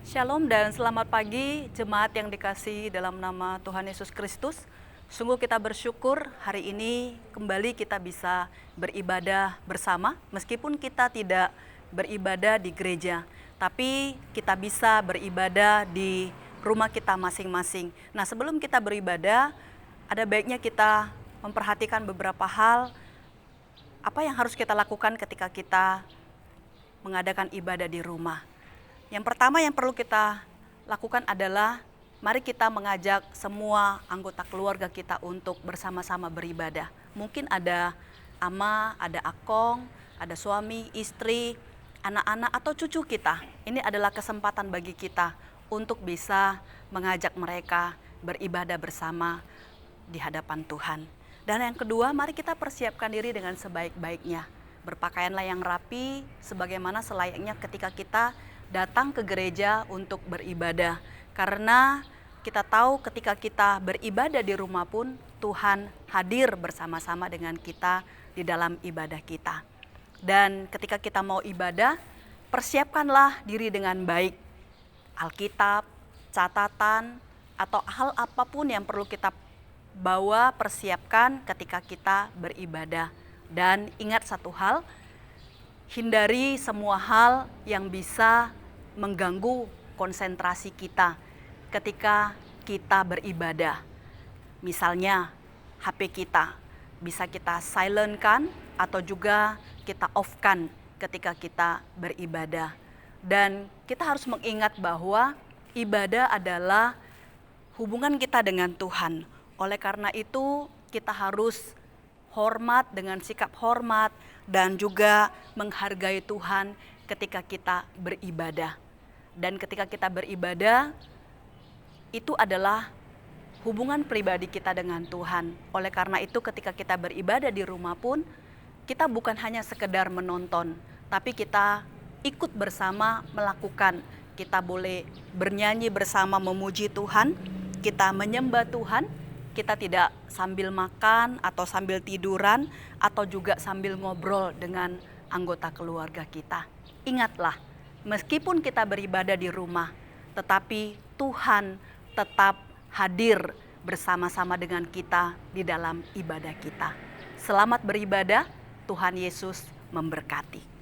Shalom dan selamat pagi jemaat yang dikasihi dalam nama Tuhan Yesus Kristus. Sungguh kita bersyukur hari ini kembali kita bisa beribadah bersama. Meskipun kita tidak beribadah di gereja, tapi kita bisa beribadah di rumah kita masing-masing. Nah, sebelum kita beribadah, ada baiknya kita memperhatikan beberapa hal apa yang harus kita lakukan ketika kita mengadakan ibadah di rumah. Yang pertama yang perlu kita lakukan adalah mari kita mengajak semua anggota keluarga kita untuk bersama-sama beribadah. Mungkin ada ama, ada akong, ada suami, istri, anak-anak atau cucu kita. Ini adalah kesempatan bagi kita untuk bisa mengajak mereka beribadah bersama di hadapan Tuhan. Dan yang kedua, mari kita persiapkan diri dengan sebaik-baiknya. Berpakaianlah yang rapi sebagaimana selayaknya ketika kita datang ke gereja untuk beribadah. Karena kita tahu ketika kita beribadah di rumah pun Tuhan hadir bersama-sama dengan kita di dalam ibadah kita. Dan ketika kita mau ibadah, persiapkanlah diri dengan baik. Alkitab, catatan, atau hal apapun yang perlu kita bawa, persiapkan ketika kita beribadah. Dan ingat satu hal, hindari semua hal yang bisa mengganggu konsentrasi kita ketika kita beribadah. Misalnya HP kita bisa kita silent-kan atau juga kita off-kan ketika kita beribadah. Dan kita harus mengingat bahwa ibadah adalah hubungan kita dengan Tuhan. Oleh karena itu kita harus hormat dengan sikap hormat dan juga menghargai Tuhan ketika kita beribadah. Dan ketika kita beribadah, itu adalah hubungan pribadi kita dengan Tuhan. Oleh karena itu ketika kita beribadah di rumah pun, kita bukan hanya sekedar menonton, tapi kita ikut bersama melakukan. Kita boleh bernyanyi bersama memuji Tuhan, kita menyembah Tuhan, kita tidak sambil makan atau sambil tiduran atau juga sambil ngobrol dengan anggota keluarga kita. Ingatlah, meskipun kita beribadah di rumah, tetapi Tuhan tetap hadir bersama-sama dengan kita di dalam ibadah kita. Selamat beribadah, Tuhan Yesus memberkati.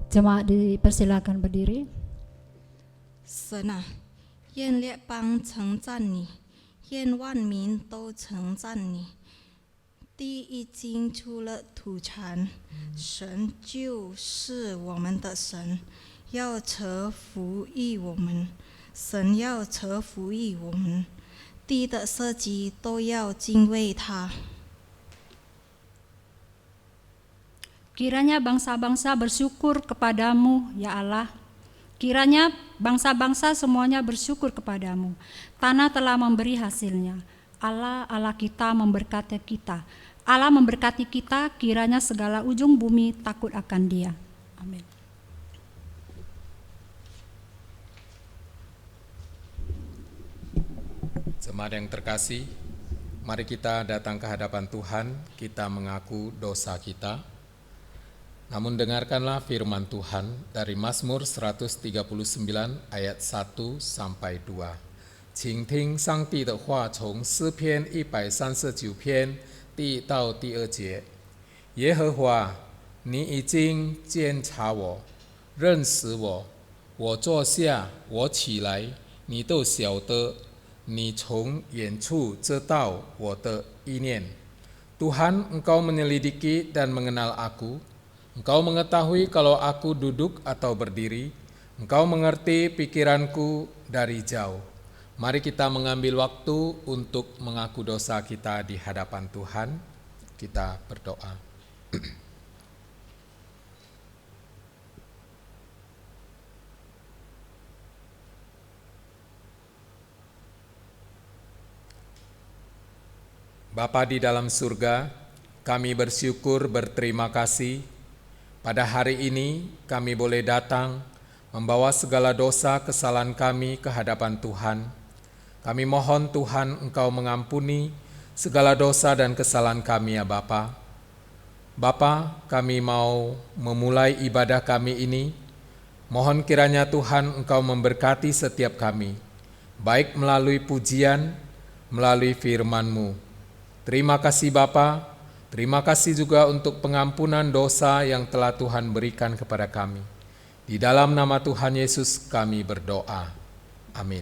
Jemaat dipersilakan berdiri. 神啊，愿列邦称赞你，愿万民都称赞你。地已经出了土产，神就是我们的神，要赐福于我们，神要赐福于我们，地的设计都要敬畏他。 Kiranya bangsa-bangsa bersyukur kepadamu, ya Allah. Kiranya bangsa-bangsa semuanya bersyukur kepadamu. Tanah telah memberi hasilnya. Allah, Allah kita memberkati kita. Allah memberkati kita, kiranya segala ujung bumi takut akan Dia. Amin. Jemaat yang terkasih, mari kita datang ke hadapan Tuhan, kita mengaku dosa kita. Namun dengarkanlah firman Tuhan dari Mazmur 139 ayat 1 sampai 2. 请听上帝的话，从诗篇139篇第到第2节。耶和华，你已经监察我，认识我，我坐下，我起来，你都晓得。你从远处知道我的意念. Tuhan, Engkau menyelidiki dan mengenal aku. Engkau mengetahui kalau aku duduk atau berdiri. Engkau mengerti pikiranku dari jauh. Mari kita mengambil waktu untuk mengaku dosa kita di hadapan Tuhan. Kita berdoa. Bapa di dalam surga, kami bersyukur berterima kasih. Pada hari ini kami boleh datang membawa segala dosa kesalahan kami ke hadapan Tuhan. Kami mohon Tuhan Engkau mengampuni segala dosa dan kesalahan kami ya Bapa. Bapa, kami mau memulai ibadah kami ini. Mohon kiranya Tuhan Engkau memberkati setiap kami, baik melalui pujian, melalui firman-Mu. Terima kasih Bapa, terima kasih juga untuk pengampunan dosa yang telah Tuhan berikan kepada kami. Di dalam nama Tuhan Yesus kami berdoa. Amin.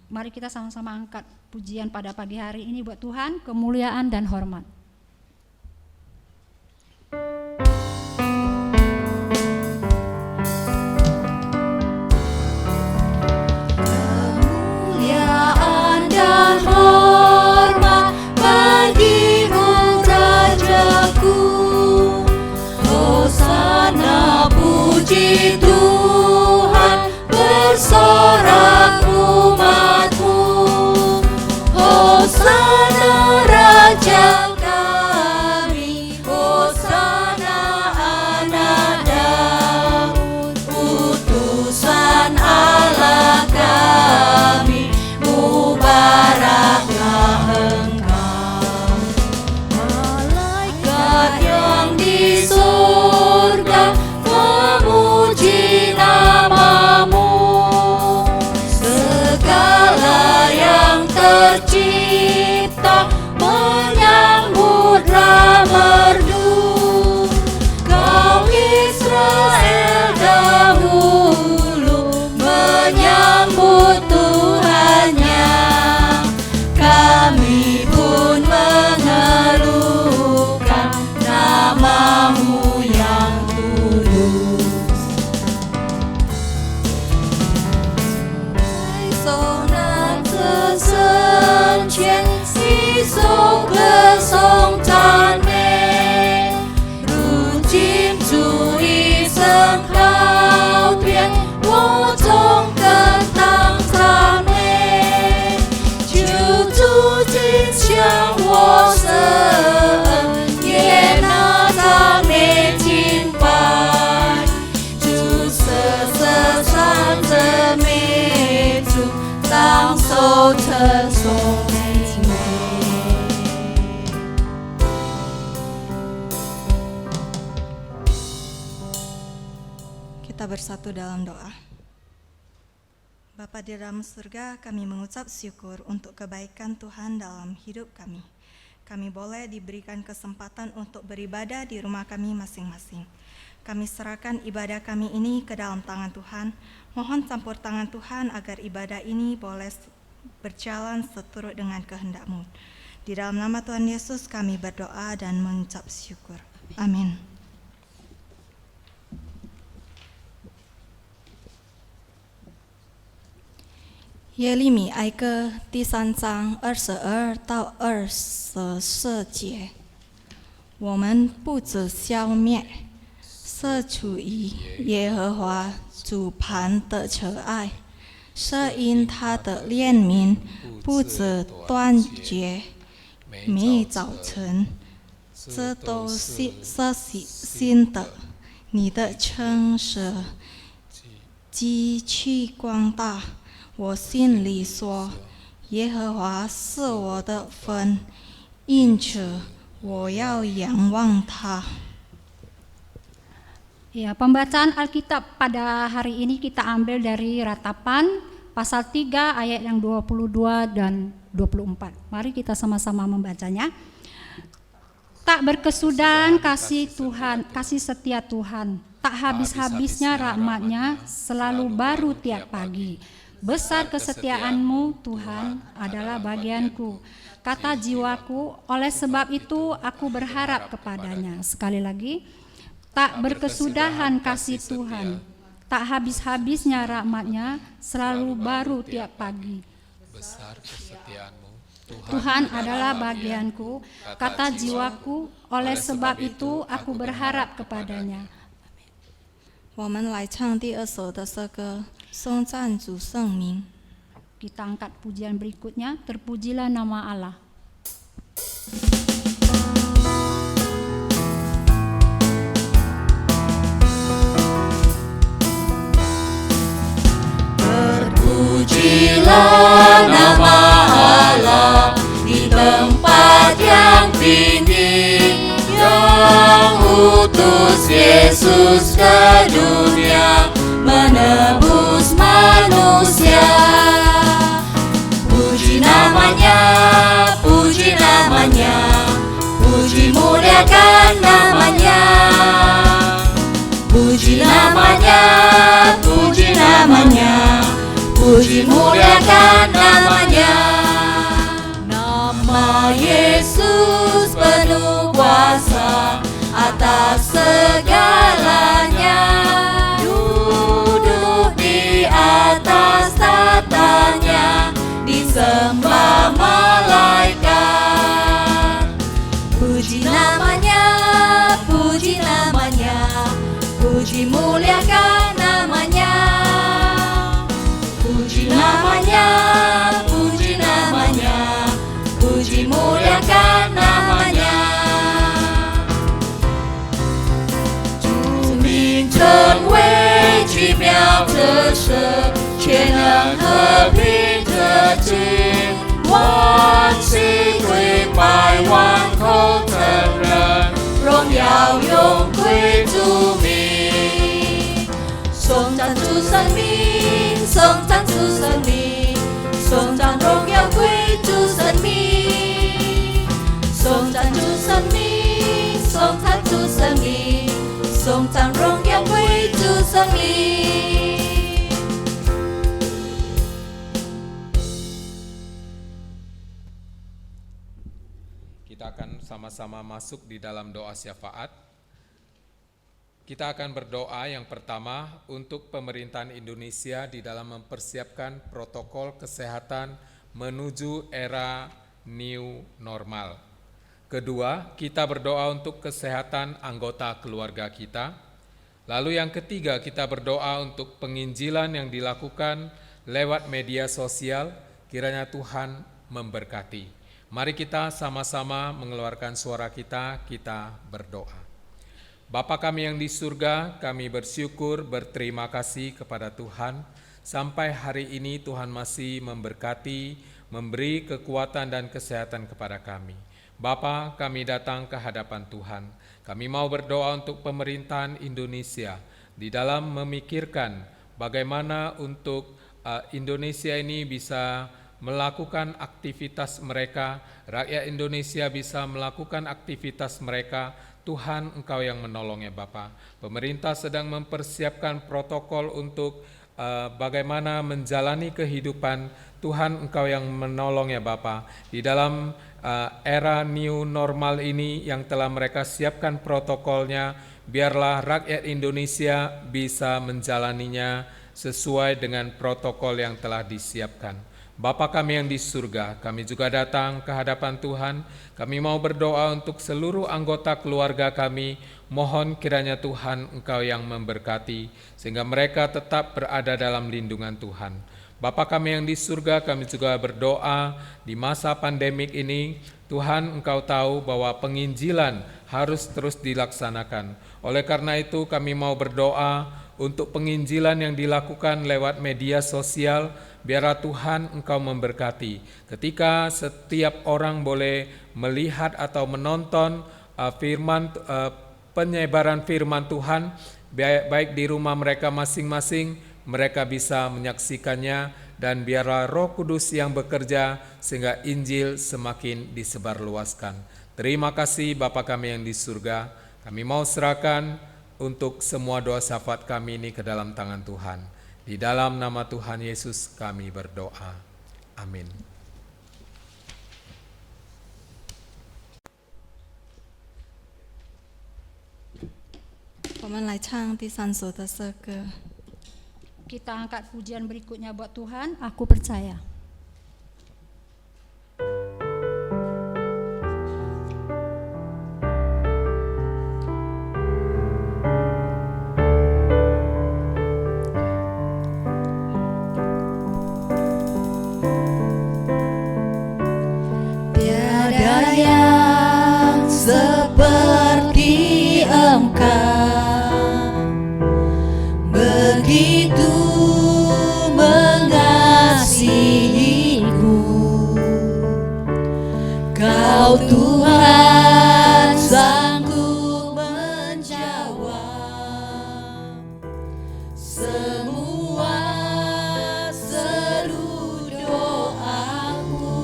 Mari kita sama-sama angkat pujian pada pagi hari ini buat Tuhan, kemuliaan dan hormat. Kemuliaan dan hormat bagimu Rajaku. Hosana puji Tuhan bersorak umatmu. Hosana Raja kami, Hosana anak Daud, utusan Allah kami, mubaraklah Engkau. Malaikat yang di surga memuji namamu, segala yang tercipta menyambutlah merdu. Kau Israel dahulu menyambut Tuhannya, kami pun mengeluhkan namamu yang kudus. 在受难者身前，一首歌颂赞美。如今主一声号天，我总更当赞美。求主今向我施恩，也拿赞美敬拜。主瑟瑟唱着美主，当受称颂美。 Kita bersatu dalam doa. Bapa di dalam surga, kami mengucap syukur untuk kebaikan Tuhan dalam hidup kami. Kami boleh diberikan kesempatan untuk beribadah di rumah kami masing-masing. Kami serahkan ibadah kami ini ke dalam tangan Tuhan. Mohon campur tangan Tuhan agar ibadah ini boleh berjalan seturut dengan kehendak-Mu. Di dalam nama Tuhan Yesus kami berdoa dan mengucap syukur. Amin.耶利米哀歌第3章22到24节，我们不止消灭，是出于耶和华主磐的慈爱，是因他的怜悯不止断绝，每早晨，这都是新的，你的诚实极其广大。 我心里说，耶和华是我的分，因此我要仰望他。 Ya, pembacaan Alkitab pada hari ini kita ambil dari Ratapan pasal 3 ayat yang 22 dan 24. Mari kita sama-sama membacanya. Tak berkesudahan kasih Tuhan, kasih setia Tuhan, tak habis-habisnya rahmat-Nya, selalu baru tiap pagi. Besar kesetiaan-Mu Tuhan adalah bagianku, kata jiwaku, oleh sebab itu aku berharap kepadanya. Sekali lagi, tak berkesudahan kasih Tuhan, tak habis-habisnya rahmat-Nya, selalu baru tiap pagi. Besar kesetiaan-Mu, Tuhan adalah bagianku, kata jiwaku, oleh sebab itu aku berharap kepadanya. 我们来唱第2首的诗歌，颂赞主圣名。 Kita angkat pujian berikutnya, terpujilah nama Allah. Pujilah nama Allah di tempat yang tinggi, yang utus Yesus ke dunia menebus manusia. Puji namanya, puji namanya, puji muliakan namanya. Puji namanya, puji namanya, puji muliakan namanya. Nama Yesus penuh kuasa atas segalanya. Duduk di atas tatanya, disembah malaikat. Puji namanya, puji namanya, puji muliakan namanya. Puji namanya, puji namanya, puji muliakan namanya. 主名真为奇妙特赦，全能和平特质，万心跪拜，万口承认，荣耀永归主名。颂赞主生命，颂赞主生命，颂赞荣耀归主生命。颂赞主生命，颂赞主生命，颂赞荣耀归主生命。 Kita akan sama-sama masuk di dalam doa syafaat. Kita akan berdoa yang pertama untuk pemerintahan Indonesia di dalam mempersiapkan protokol kesehatan menuju era new normal. Kedua, kita berdoa untuk kesehatan anggota keluarga kita. Lalu yang ketiga, kita berdoa untuk penginjilan yang dilakukan lewat media sosial, kiranya Tuhan memberkati. Mari kita sama-sama mengeluarkan suara kita berdoa. Bapa kami yang di surga, kami bersyukur, berterima kasih kepada Tuhan. Sampai hari ini Tuhan masih memberkati, memberi kekuatan dan kesehatan kepada kami. Bapa, kami datang ke hadapan Tuhan. Kami mau berdoa untuk pemerintahan Indonesia di dalam memikirkan bagaimana untuk Indonesia ini bisa melakukan aktivitas mereka, rakyat Indonesia bisa melakukan aktivitas mereka. Tuhan, Engkau yang menolong ya Bapa. Pemerintah sedang mempersiapkan protokol untuk bagaimana menjalani kehidupan. Tuhan, Engkau yang menolong ya Bapa. Di dalam era new normal ini yang telah mereka siapkan protokolnya, biarlah rakyat Indonesia bisa menjalaninya sesuai dengan protokol yang telah disiapkan. Bapa kami yang di surga, kami juga datang ke hadapan Tuhan. Kami mau berdoa untuk seluruh anggota keluarga kami. Mohon kiranya Tuhan Engkau yang memberkati, sehingga mereka tetap berada dalam lindungan Tuhan. Bapa kami yang di surga, kami juga berdoa di masa pandemik ini. Tuhan, Engkau tahu bahwa penginjilan harus terus dilaksanakan. Oleh karena itu kami mau berdoa untuk penginjilan yang dilakukan lewat media sosial. Biarlah Tuhan Engkau memberkati. Ketika setiap orang boleh melihat atau menonton penyebaran firman Tuhan, baik di rumah mereka masing-masing, mereka bisa menyaksikannya, dan biarlah Roh Kudus yang bekerja sehingga Injil semakin disebarluaskan. Terima kasih Bapa kami yang di surga, kami mau serahkan untuk semua doa syafaat kami ini ke dalam tangan Tuhan. Di dalam nama Tuhan Yesus kami berdoa. Amin. Kita angkat pujian berikutnya buat Tuhan, aku percaya. Tiada yang seperti Engkau, begitu mengasihiku. Kau Tuhan sanggup menjawab semua seru doaku.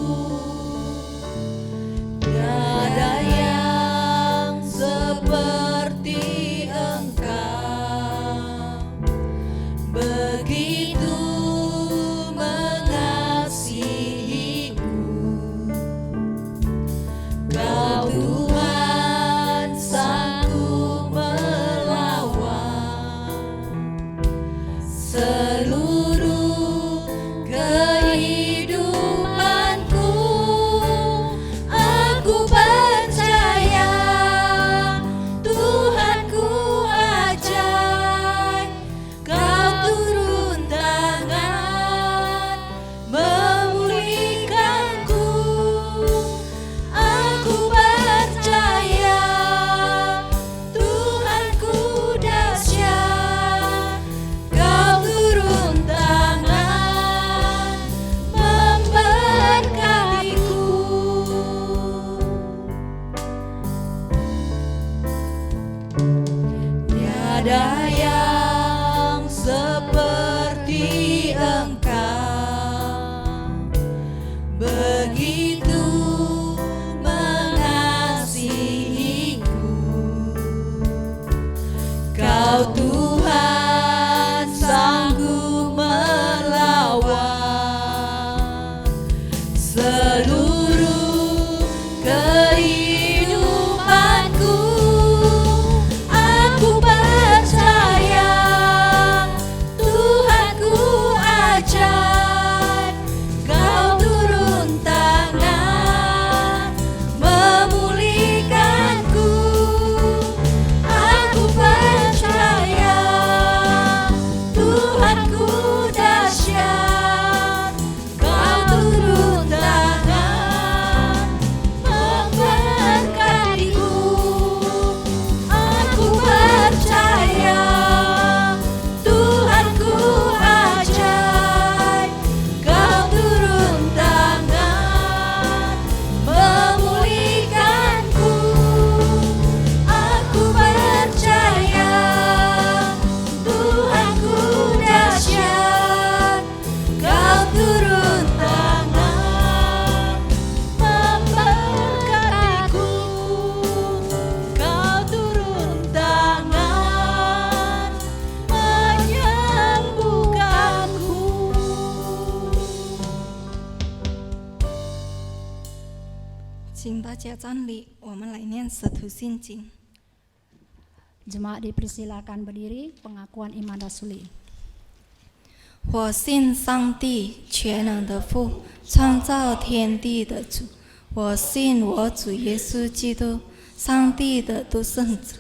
Tiada yang seperti Engkau, begitu mengasihiku. Kau Tuhan sanggup melawan seluruh kehidupanku. Aku percaya Tuhanku ajaib. Kau turun tangan memulihkanku. Aku percaya Tuhanku dahsyat. Kau turun tangan memberkatiku. Tiada yang seperti Engkau, begitu mengasihiku. Kau Tuhan sanggup melawan seluruh kehidupanku. Aku percaya Tuhanku ajaib. Kau turun tangan memulihkanku. Aku percaya Tuhanku dahsyat. Kau turun tangan memberkatiku. Aku percaya Tuhanku ajaib. Kau turun tangan memulihkanku. Aku percaya Tuhanku dahsyat. Kau turun tangan memberkatiku. Kau turun tangan menyembuhkanku. 请大家站立，我们来念《使徒信经》。 Jemaat dipersilakan berdiri, pengakuan iman rasuli. 我信上帝全能的父，创造天地的主。我信我主耶稣基督，上帝的独生子，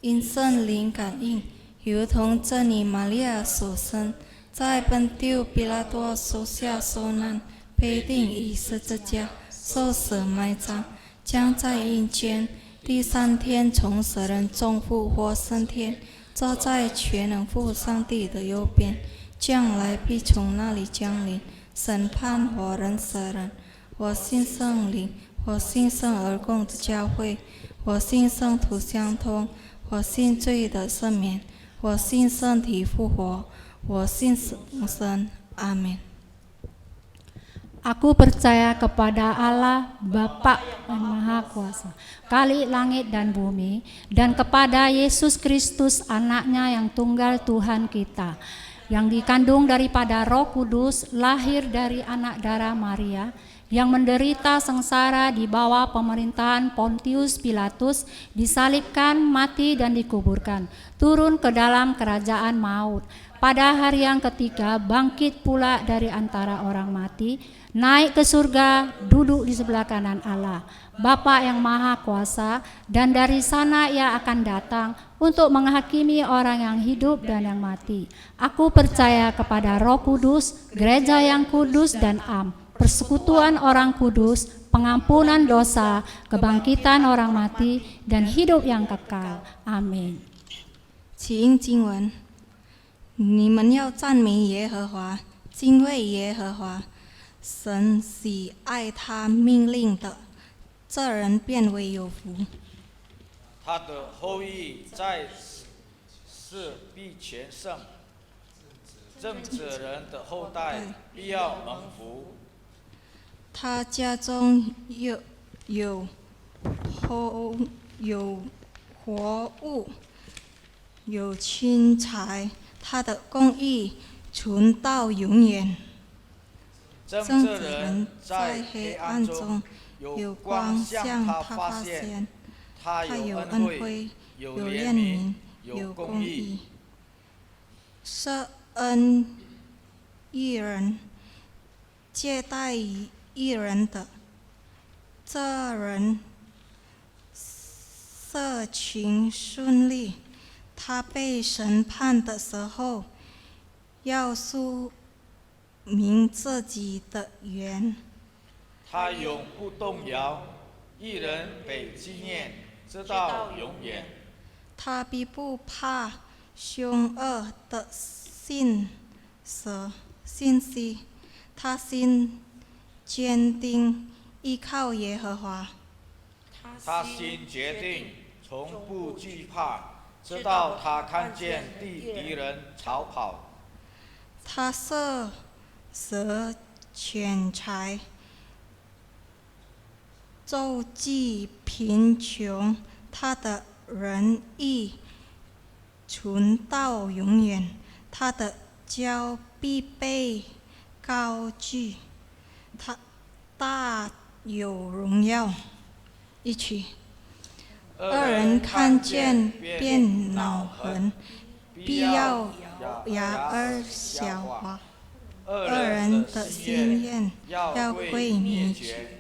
因圣灵感应，如同真理玛利亚所生，在本丢比拉多手下受难，被钉于十字架，受死埋葬，将在阴间，第三天从死人中复活升天，坐在全能父上帝的右边，将来必从那里降临，审判活人死人。我信圣灵，我信圣而共的教会，我信圣徒相通，我信罪的赦免，我信身体复活，我信永生。阿门。Aku percaya kepada Allah, Bapa yang Maha Kuasa, Khalik langit dan bumi, dan kepada Yesus Kristus, anaknya yang tunggal Tuhan kita, yang dikandung daripada Roh Kudus, lahir dari anak darah Maria, yang menderita sengsara di bawah pemerintahan Pontius Pilatus, disalibkan, mati dan dikuburkan, turun ke dalam kerajaan maut. Pada hari yang ketiga bangkit pula dari antara orang mati, naik ke surga, duduk di sebelah kanan Allah, Bapa yang Maha Kuasa, dan dari sana Ia akan datang untuk menghakimi orang yang hidup dan yang mati. Aku percaya kepada Roh Kudus, gereja yang kudus dan am, persekutuan orang kudus, pengampunan dosa, kebangkitan orang mati, dan hidup yang kekal. Amin. 请经文，你们要赞美耶和华，敬畏耶和华。神喜爱他命令的，这人变为有福。他的后裔在世必全胜，正直人的后代必要蒙福。他家中有活物，有青财，他的公义存到永远。正正直直人人在在黑黑暗中暗中有有光光向他向他发现发现，他他有有恩惠恩惠，有有怜悯怜悯，有有公义公义。赦恩一人，接待一人的，这人社情顺利。他被审判的时候，要说明自己的缘。他永不动摇，一人被纪念，直到永远。他必不怕凶恶的信息，他心坚定，依靠耶和华。他心决定，从不惧怕，直到他看见敌人逃跑。他舍钱财，周济贫穷，他的仁义存到永远，他的脚必被高举，他大有荣耀。一起，二人看见便恼恨，必要牙儿消化。二人的心愿要归灭绝。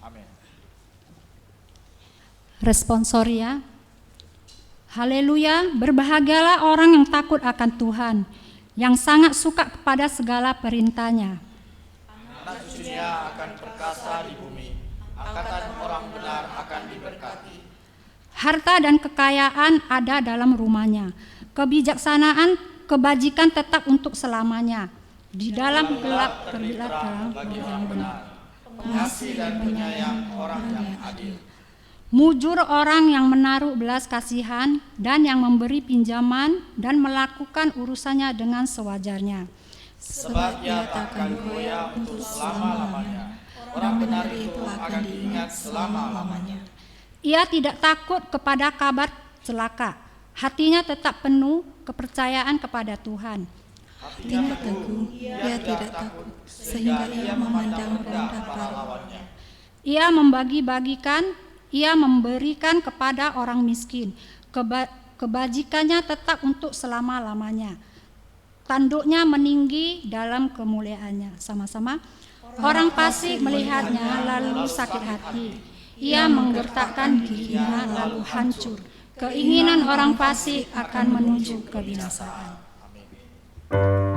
阿门。 Responsoria. Haleluya, berbahagialah orang yang takut akan Tuhan, yang sangat suka kepada segala perintah-Nya. Anak cucunya akan perkasa di bumi, angkatan orang benar akan diberkati. Harta dan kekayaan ada dalam rumahnya. Kebijaksanaan, kebajikan tetap untuk selamanya. Di dalam gelap terlihat terang bagi yang orang benar. benar, pengasih dan penyayang orang yang adil. Mujur orang yang menaruh belas kasihan dan yang memberi pinjaman dan melakukan urusannya dengan sewajarnya. Sebab ia takkan goyah untuk selama-lamanya. Orang benar itu akan diingat selama-lamanya. Ia tidak takut kepada kabar celaka. Hatinya tetap penuh kepercayaan kepada Tuhan. Hatinya teguh, ia tidak takut, sehingga ia memandang rendah pahlawannya. Ia membagi-bagikan, ia memberikan kepada orang miskin. Kebajikannya tetap untuk selama-lamanya. Tanduknya meninggi dalam kemuliaannya. Sama-sama. Orang fasik melihatnya lalu sakit hati. Ia menggertakkan giginya lalu hancur. Keinginan orang fasik akan menuju kebinasaan. Oh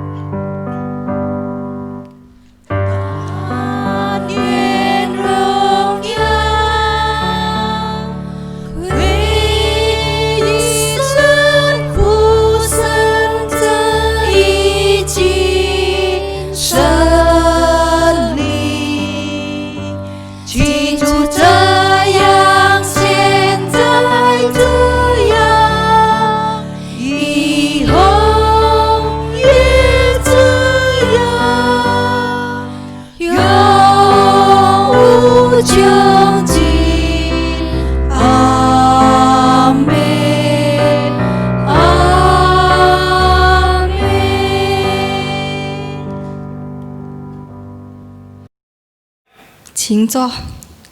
请坐。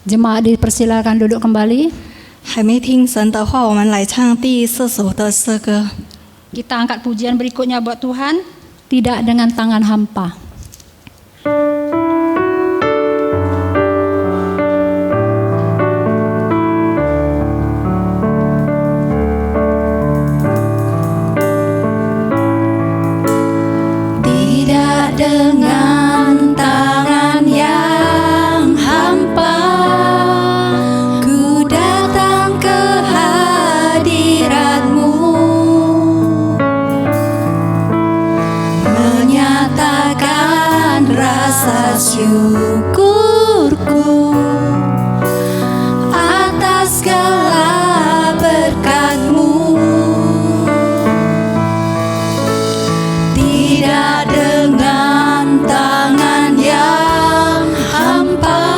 Jemaat dipersilakan duduk kembali. 还没听神的话，我们来唱第4首的诗歌。 Kita angkat pujian berikutnya buat Tuhan. Tidak dengan tangan hampa. Tidak dengan tangan yang hampa, ku datang ke hadirat-Mu, menyatakan rasa syukurku atas segala berkat-Mu. Tidak dengan tangan yang hampa,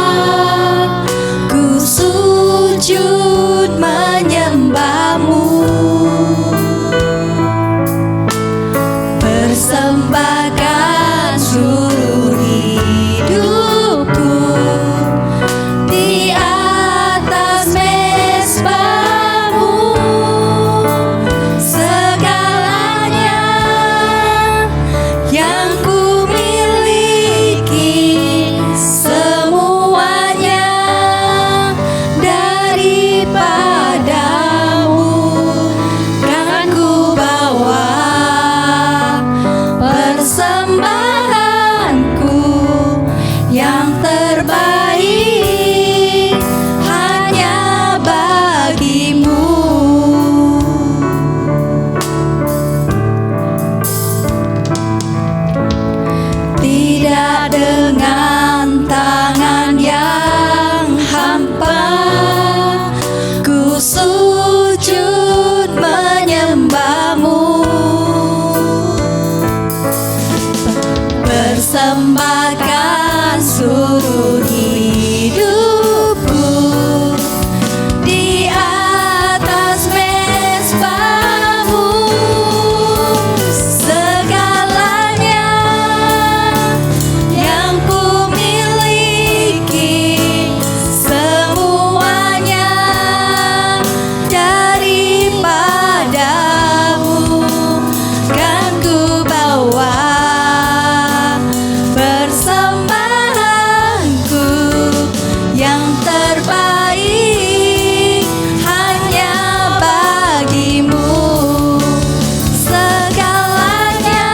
ku sujud menyembah-Mu, persembahkan seluruh hidupku di atas mezbah-Mu. Segalanya yang ku miliki, semuanya daripada-Mu, kan ku bawa persembahanku yang terbaik hanya bagi-Mu. Tidak dengan tangan yang hampa, ku sujud menyembah-Mu, persembahkan seluruh hidupku di atas mezbah-Mu. Segalanya yang ku miliki, semuanya daripada-Mu, kan ku bawa persembahanku yang terbaik hanya bagi-Mu. Segalanya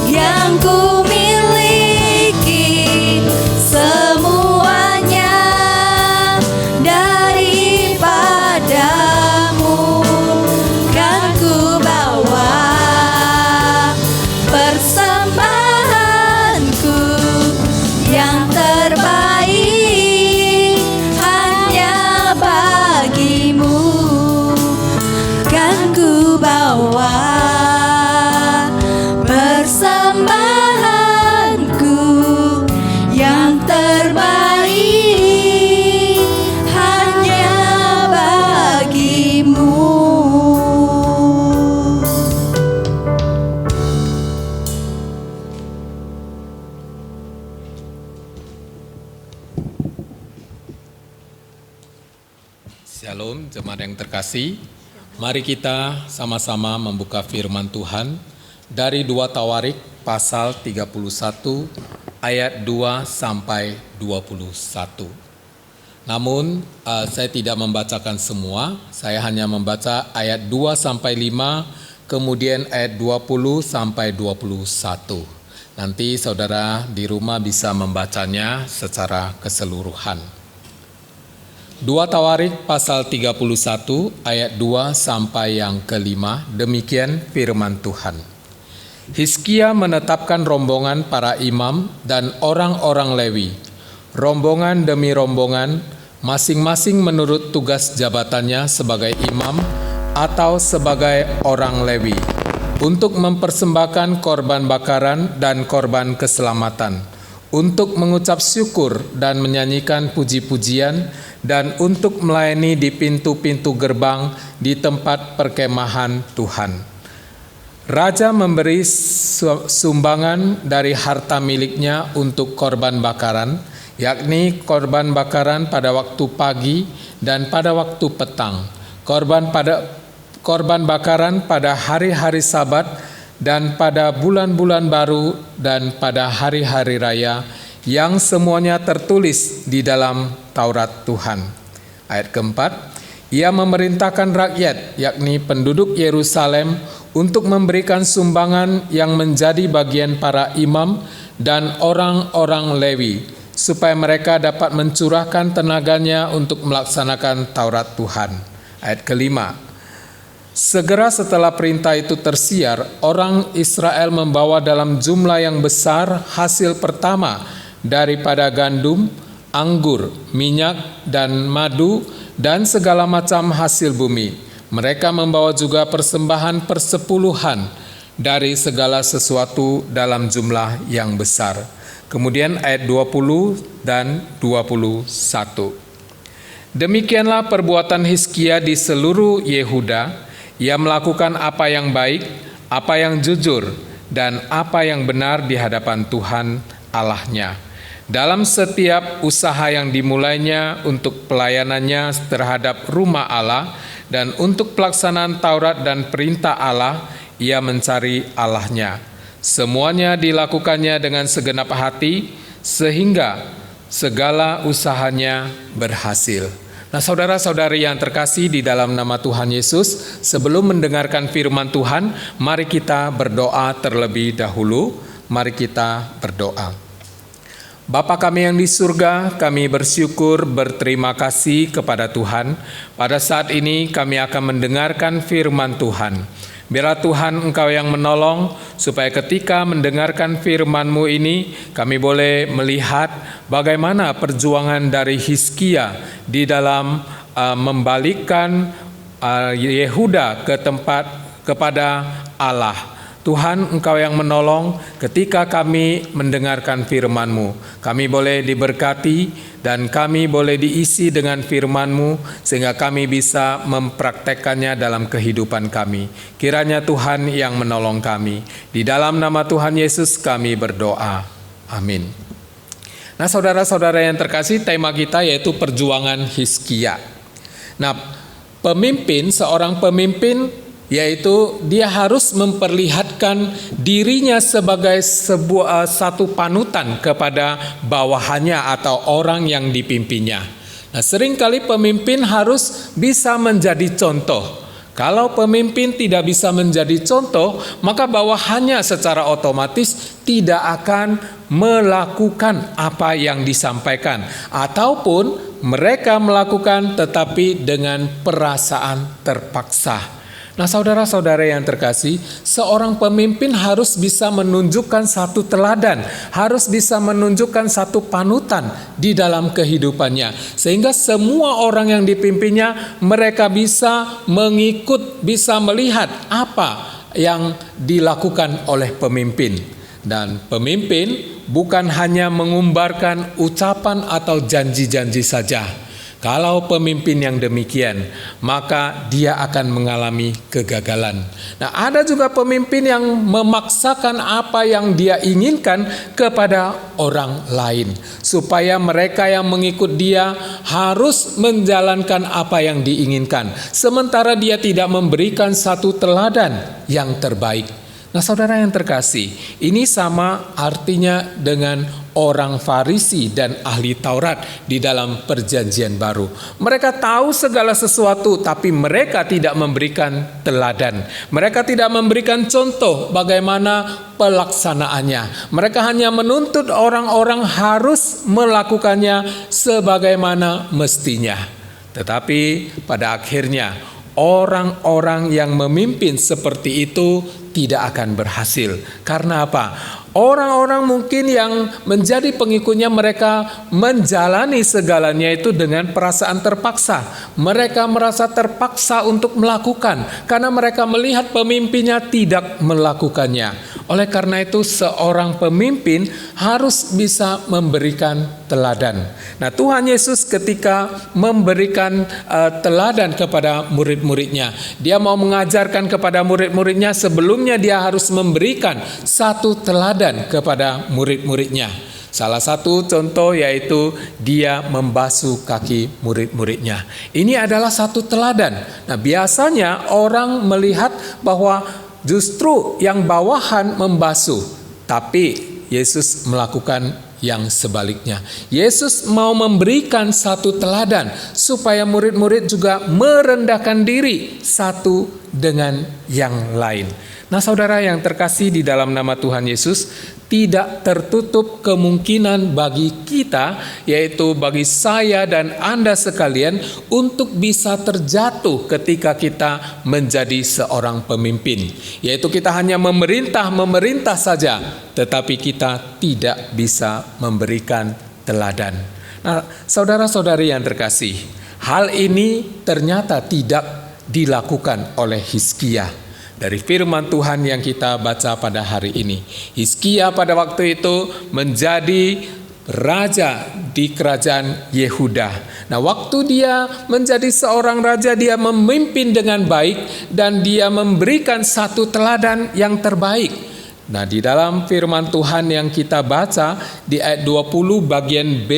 yang ku miliki, semuanya daripada-Mu, kan ku bawa persembahanku yang terbaik hanya bagi-Mu, kan ku bawa persembahanku yang terbaik hanya bagi-Mu. Shalom, jemaat yang terkasih. Mari kita sama-sama membuka firman Tuhan dari 2 Tawarik pasal 31 ayat 2 sampai 21. Namun saya tidak membacakan semua, saya hanya membaca ayat 2 sampai 5, kemudian ayat 20 sampai 21. Nanti saudara di rumah bisa membacanya secara keseluruhan. 2 Tawarik pasal 31 ayat 2 sampai yang kelima, demikian firman Tuhan. Hizkia menetapkan rombongan para imam dan orang-orang Lewi, rombongan demi rombongan, masing-masing menurut tugas jabatannya sebagai imam atau sebagai orang Lewi, untuk mempersembahkan korban bakaran dan korban keselamatan, untuk mengucap syukur dan menyanyikan puji-pujian, dan untuk melayani di pintu-pintu gerbang di tempat perkemahan Tuhan. Raja memberi sumbangan dari harta miliknya untuk korban bakaran yakni korban bakaran pada waktu pagi dan pada waktu petang, korban bakaran pada hari-hari Sabat dan pada bulan-bulan baru dan pada hari-hari raya, yang semuanya tertulis di dalam Taurat Tuhan. Ayat keempat, ia memerintahkan rakyat, yakni penduduk Yerusalem, untuk memberikan sumbangan yang menjadi bagian para imam dan orang-orang Lewi, supaya mereka dapat mencurahkan tenaganya untuk melaksanakan Taurat Tuhan. Ayat kelima, segera setelah perintah itu tersiar, orang Israel membawa dalam jumlah yang besar hasil pertama daripada gandum, anggur, minyak, dan madu, dan segala macam hasil bumi. Mereka membawa juga persembahan persepuluhan dari segala sesuatu dalam jumlah yang besar. Kemudian ayat 20 dan 21. Demikianlah perbuatan Hizkia di seluruh Yehuda. Ia melakukan apa yang baik, apa yang jujur, dan apa yang benar di hadapan Tuhan Allahnya. Dalam setiap usaha yang dimulainya untuk pelayanannya terhadap rumah Allah dan untuk pelaksanaan Taurat dan perintah Allah, ia mencari Allahnya. Semuanya dilakukannya dengan segenap hati sehingga segala usahanya berhasil. Nah, saudara-saudari yang terkasih di dalam nama Tuhan Yesus, sebelum mendengarkan firman Tuhan, mari kita berdoa terlebih dahulu. Mari kita berdoa. Bapa kami yang di surga, kami bersyukur, berterima kasih kepada Tuhan. Pada saat ini kami akan mendengarkan firman Tuhan. Biarlah Tuhan Engkau yang menolong, supaya ketika mendengarkan firman-Mu ini, kami boleh melihat bagaimana perjuangan dari Hizkia di dalam membalikkan Yehuda kepada Allah. Tuhan, Engkau yang menolong ketika kami mendengarkan firman-Mu. Kami boleh diberkati dan kami boleh diisi dengan firman-Mu sehingga kami bisa mempraktekkannya dalam kehidupan kami. Kiranya Tuhan yang menolong kami. Di dalam nama Tuhan Yesus kami berdoa. Amin. Nah, saudara-saudara yang terkasih, tema kita yaitu perjuangan Hizkia. Nah, seorang pemimpin yaitu dia harus memperlihatkan dirinya sebagai satu panutan kepada bawahannya atau orang yang dipimpinnya. Nah, seringkali pemimpin harus bisa menjadi contoh. Kalau pemimpin tidak bisa menjadi contoh, maka bawahannya secara otomatis tidak akan melakukan apa yang disampaikan, ataupun mereka melakukan tetapi dengan perasaan terpaksa. Nah, saudara-saudara yang terkasih, seorang pemimpin harus bisa menunjukkan satu teladan, harus bisa menunjukkan satu panutan di dalam kehidupannya, sehingga semua orang yang dipimpinnya mereka bisa mengikut, bisa melihat apa yang dilakukan oleh pemimpin. Dan pemimpin bukan hanya mengumbarkan ucapan atau janji-janji saja. Kalau pemimpin yang demikian, maka dia akan mengalami kegagalan. Nah, ada juga pemimpin yang memaksakan apa yang dia inginkan kepada orang lain, supaya mereka yang mengikut dia harus menjalankan apa yang diinginkan, sementara dia tidak memberikan satu teladan yang terbaik. Nah, saudara yang terkasih, ini sama artinya dengan orang Farisi dan ahli Taurat di dalam Perjanjian Baru. Mereka tahu segala sesuatu, tapi mereka tidak memberikan teladan. Mereka tidak memberikan contoh bagaimana pelaksanaannya. Mereka hanya menuntut orang-orang harus melakukannya sebagaimana mestinya. Tetapi pada akhirnya orang-orang yang memimpin seperti itu tidak akan berhasil. Karena apa? Orang-orang mungkin yang menjadi pengikutnya mereka menjalani segalanya itu dengan perasaan terpaksa. Mereka merasa terpaksa untuk melakukan karena mereka melihat pemimpinnya tidak melakukannya. Oleh karena itu seorang pemimpin harus bisa memberikan teladan. Nah, Tuhan Yesus ketika memberikan teladan kepada murid-muridnya, dia mau mengajarkan kepada murid-muridnya, sebelumnya dia harus memberikan satu teladan kepada murid-muridnya. Salah satu contoh yaitu dia membasuh kaki murid-muridnya. Ini adalah satu teladan. Nah, biasanya orang melihat bahwa justru yang bawahan membasuh, tapi Yesus melakukan yang sebaliknya. Yesus mau memberikan satu teladan supaya murid-murid juga merendahkan diri satu dengan yang lain. Nah, saudara yang terkasih di dalam nama Tuhan Yesus, tidak tertutup kemungkinan bagi kita, yaitu bagi saya dan Anda sekalian, untuk bisa terjatuh ketika kita menjadi seorang pemimpin. Yaitu kita hanya memerintah saja, tetapi kita tidak bisa memberikan teladan. Nah, saudara-saudari yang terkasih, hal ini ternyata tidak dilakukan oleh Hizkia. Dari firman Tuhan yang kita baca pada hari ini, Hizkia pada waktu itu menjadi raja di kerajaan Yehuda. Nah, waktu dia menjadi seorang raja, dia memimpin dengan baik dan dia memberikan satu teladan yang terbaik. Nah, di dalam firman Tuhan yang kita baca di ayat 20 bagian B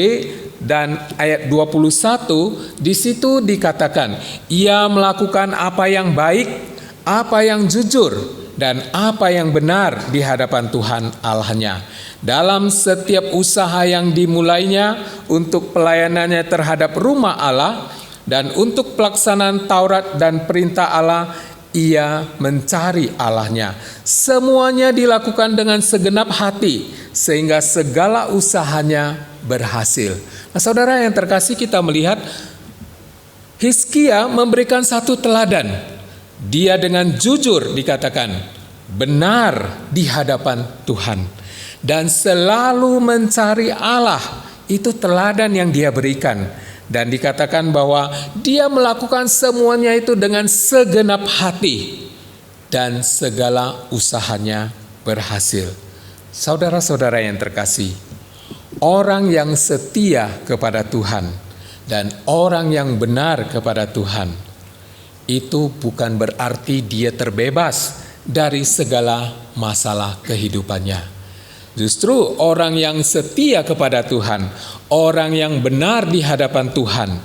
dan ayat 21, di situ dikatakan, ia melakukan apa yang baik, apa yang jujur, dan apa yang benar di hadapan Tuhan Allahnya. Dalam setiap usaha yang dimulainya untuk pelayanannya terhadap rumah Allah dan untuk pelaksanaan Taurat dan perintah Allah, ia mencari Allahnya. Semuanya dilakukan dengan segenap hati sehingga segala usahanya berhasil. Nah, saudara yang terkasih, kita melihat Hizkia memberikan satu teladan. Dia dengan jujur dikatakan benar di hadapan Tuhan dan selalu mencari Allah. Itu teladan yang dia berikan. Dan dikatakan bahwa dia melakukan semuanya itu dengan segenap hati dan segala usahanya berhasil. Saudara-saudara yang terkasih, orang yang setia kepada Tuhan dan orang yang benar kepada Tuhan, itu bukan berarti dia terbebas dari segala masalah kehidupannya. Justru orang yang setia kepada Tuhan, orang yang benar di hadapan Tuhan,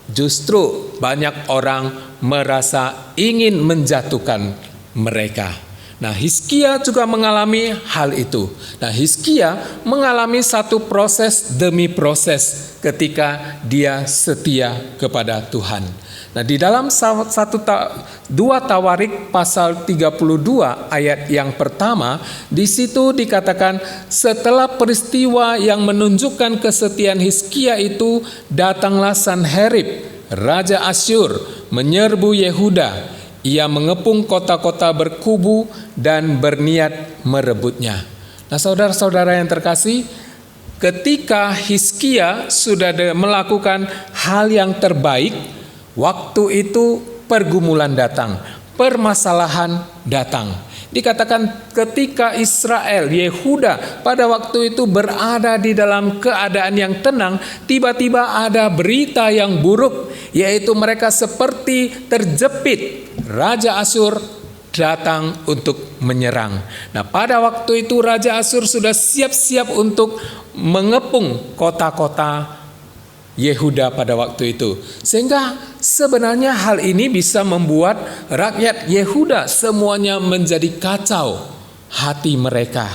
justru banyak orang merasa ingin menjatuhkan mereka. Nah, Hizkia juga mengalami hal itu. Nah, Hizkia mengalami satu proses demi proses ketika dia setia kepada Tuhan. Nah, di dalam 2 Tawarik pasal 32 ayat yang pertama, di situ dikatakan setelah peristiwa yang menunjukkan kesetiaan Hizkia itu, datanglah Sanherib, raja Asyur, menyerbu Yehuda. Ia mengepung kota-kota berkubu dan berniat merebutnya. Nah, saudara-saudara yang terkasih, ketika Hizkia sudah melakukan hal yang terbaik, waktu itu pergumulan datang, permasalahan datang. Dikatakan ketika Israel, Yehuda pada waktu itu berada di dalam keadaan yang tenang, tiba-tiba ada berita yang buruk, yaitu mereka seperti terjepit. Raja Asyur datang untuk menyerang. Nah, pada waktu itu Raja Asyur sudah siap-siap untuk mengepung kota-kota Yehuda pada waktu itu. Sehingga sebenarnya hal ini bisa membuat rakyat Yehuda semuanya menjadi kacau hati mereka.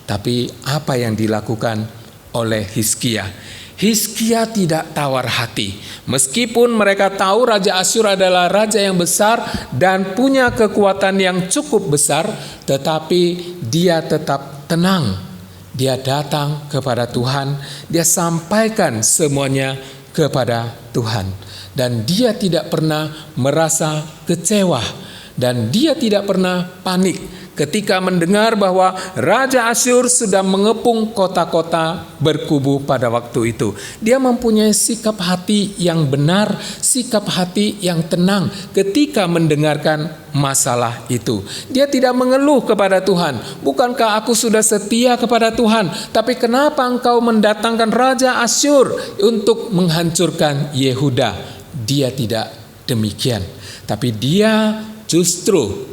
Tapi apa yang dilakukan oleh Hizkia? Hizkia tidak tawar hati. Meskipun mereka tahu Raja Asyur adalah raja yang besar dan punya kekuatan yang cukup besar, tetapi dia tetap tenang. Dia datang kepada Tuhan, dia sampaikan semuanya kepada Tuhan. Dan dia tidak pernah merasa kecewa dan dia tidak pernah panik ketika mendengar bahwa Raja Asyur sudah mengepung kota-kota berkubu pada waktu itu. Dia mempunyai sikap hati yang benar, sikap hati yang tenang ketika mendengarkan masalah itu. Dia tidak mengeluh kepada Tuhan, bukankah aku sudah setia kepada Tuhan, tapi kenapa engkau mendatangkan Raja Asyur untuk menghancurkan Yehuda? Dia tidak demikian, tapi dia justru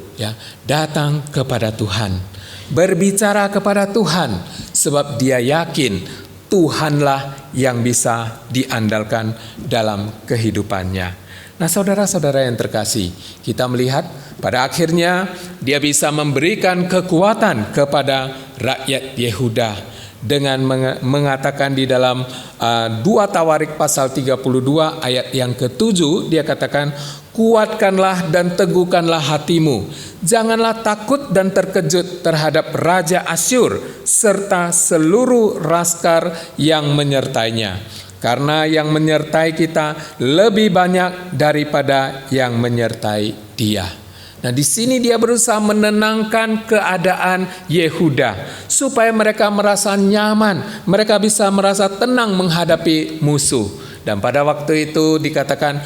datang kepada Tuhan, berbicara kepada Tuhan, sebab dia yakin Tuhanlah yang bisa diandalkan dalam kehidupannya. Nah, saudara-saudara yang terkasih, kita melihat pada akhirnya dia bisa memberikan kekuatan kepada rakyat Yehuda dengan mengatakan di dalam 2 Tawarik pasal 32 ayat yang ke-7, dia katakan, kuatkanlah dan teguhkanlah hatimu, janganlah takut dan terkejut terhadap Raja Asyur serta seluruh laskar yang menyertainya. Karena yang menyertai kita lebih banyak daripada yang menyertai dia. Nah, di sini dia berusaha menenangkan keadaan Yehuda supaya mereka merasa nyaman, mereka bisa merasa tenang menghadapi musuh. Dan pada waktu itu dikatakan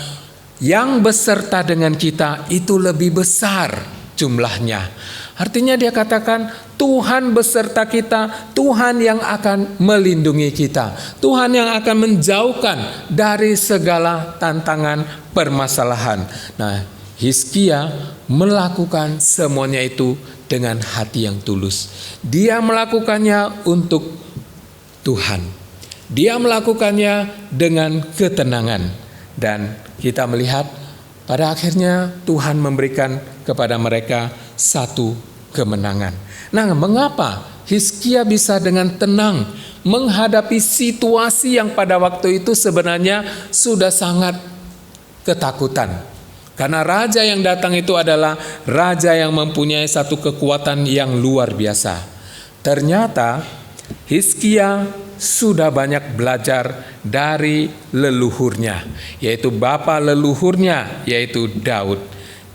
yang beserta dengan kita itu lebih besar jumlahnya. Artinya dia katakan Tuhan beserta kita, Tuhan yang akan melindungi kita, Tuhan yang akan menjauhkan dari segala tantangan permasalahan. Nah, Hizkia melakukan semuanya itu dengan hati yang tulus. Dia melakukannya untuk Tuhan. Dia melakukannya dengan ketenangan. Dan kita melihat pada akhirnya Tuhan memberikan kepada mereka satu kemenangan. Nah, mengapa Hizkia bisa dengan tenang menghadapi situasi yang pada waktu itu sebenarnya sudah sangat ketakutan? Karena raja yang datang itu adalah raja yang mempunyai satu kekuatan yang luar biasa. Ternyata Hizkia sudah banyak belajar dari leluhurnya, yaitu bapa leluhurnya, yaitu Daud.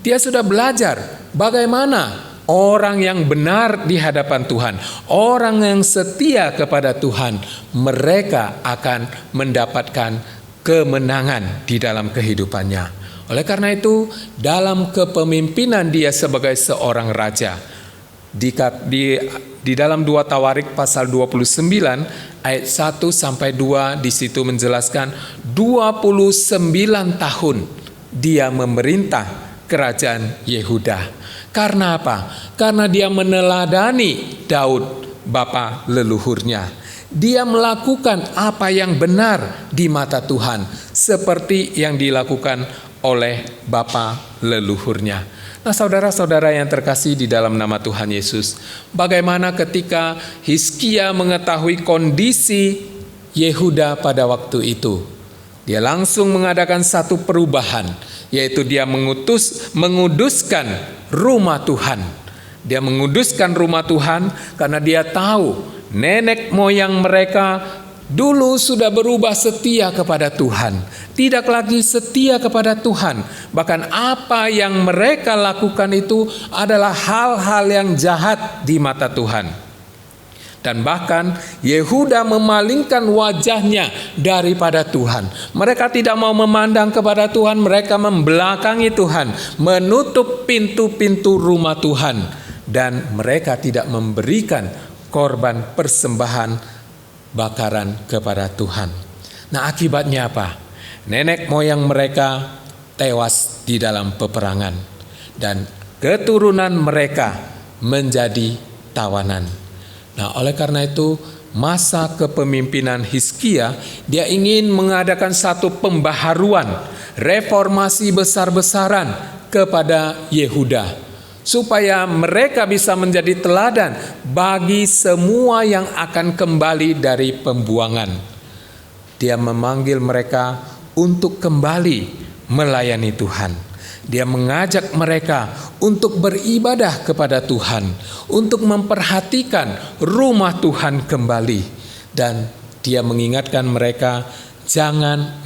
Dia sudah belajar bagaimana orang yang benar di hadapan Tuhan, orang yang setia kepada Tuhan, mereka akan mendapatkan kemenangan di dalam kehidupannya. Oleh karena itu, dalam kepemimpinan dia sebagai seorang raja, di dalam 2 Tawarik pasal 29 ayat 1 sampai 2 di situ menjelaskan 29 tahun dia memerintah kerajaan Yehuda. Karena apa? Karena dia meneladani Daud, bapa leluhurnya. Dia melakukan apa yang benar di mata Tuhan, seperti yang dilakukan oleh bapa leluhurnya. Nah, saudara-saudara yang terkasih di dalam nama Tuhan Yesus, bagaimana ketika Hizkia mengetahui kondisi Yehuda pada waktu itu? Dia langsung mengadakan satu perubahan, yaitu dia menguduskan rumah Tuhan. Dia menguduskan rumah Tuhan karena dia tahu nenek moyang mereka dulu sudah berubah setia kepada Tuhan, tidak lagi setia kepada Tuhan. Bahkan apa yang mereka lakukan itu adalah hal-hal yang jahat di mata Tuhan. Dan bahkan Yehuda memalingkan wajahnya daripada Tuhan. Mereka tidak mau memandang kepada Tuhan, mereka membelakangi Tuhan, menutup pintu-pintu rumah Tuhan, dan mereka tidak memberikan korban persembahan bakaran kepada Tuhan. Nah, akibatnya apa? Nenek moyang mereka tewas di dalam peperangan dan keturunan mereka menjadi tawanan. Nah, oleh karena itu masa kepemimpinan Hizkia, dia ingin mengadakan satu pembaharuan, reformasi besar-besaran kepada Yehuda, supaya mereka bisa menjadi teladan bagi semua yang akan kembali dari pembuangan. Dia memanggil mereka untuk kembali melayani Tuhan. Dia mengajak mereka untuk beribadah kepada Tuhan, untuk memperhatikan rumah Tuhan kembali. Dan dia mengingatkan mereka jangan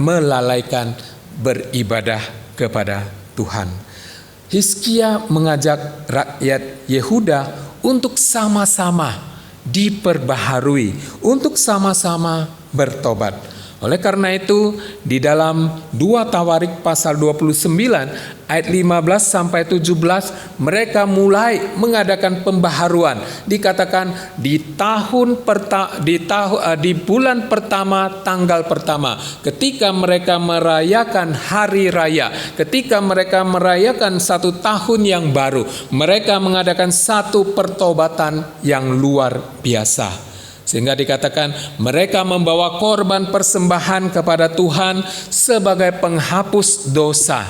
melalaikan beribadah kepada Tuhan. Hizkia mengajak rakyat Yehuda untuk sama-sama diperbaharui, untuk sama-sama bertobat. Oleh karena itu, di dalam 2 Tawarik pasal 29 ayat 15 sampai 17 mereka mulai mengadakan pembaharuan. Dikatakan di bulan pertama tanggal pertama, ketika mereka merayakan hari raya, ketika mereka merayakan satu tahun yang baru, mereka mengadakan satu pertobatan yang luar biasa. Sehingga dikatakan mereka membawa korban persembahan kepada Tuhan sebagai penghapus dosa.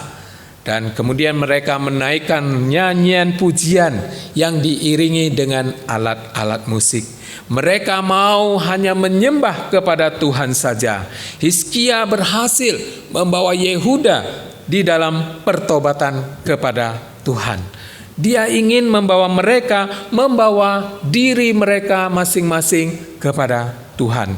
Dan kemudian mereka menaikkan nyanyian pujian yang diiringi dengan alat-alat musik. Mereka mau hanya menyembah kepada Tuhan saja. Hizkia berhasil membawa Yehuda di dalam pertobatan kepada Tuhan. Dia ingin membawa diri mereka masing-masing kepada Tuhan.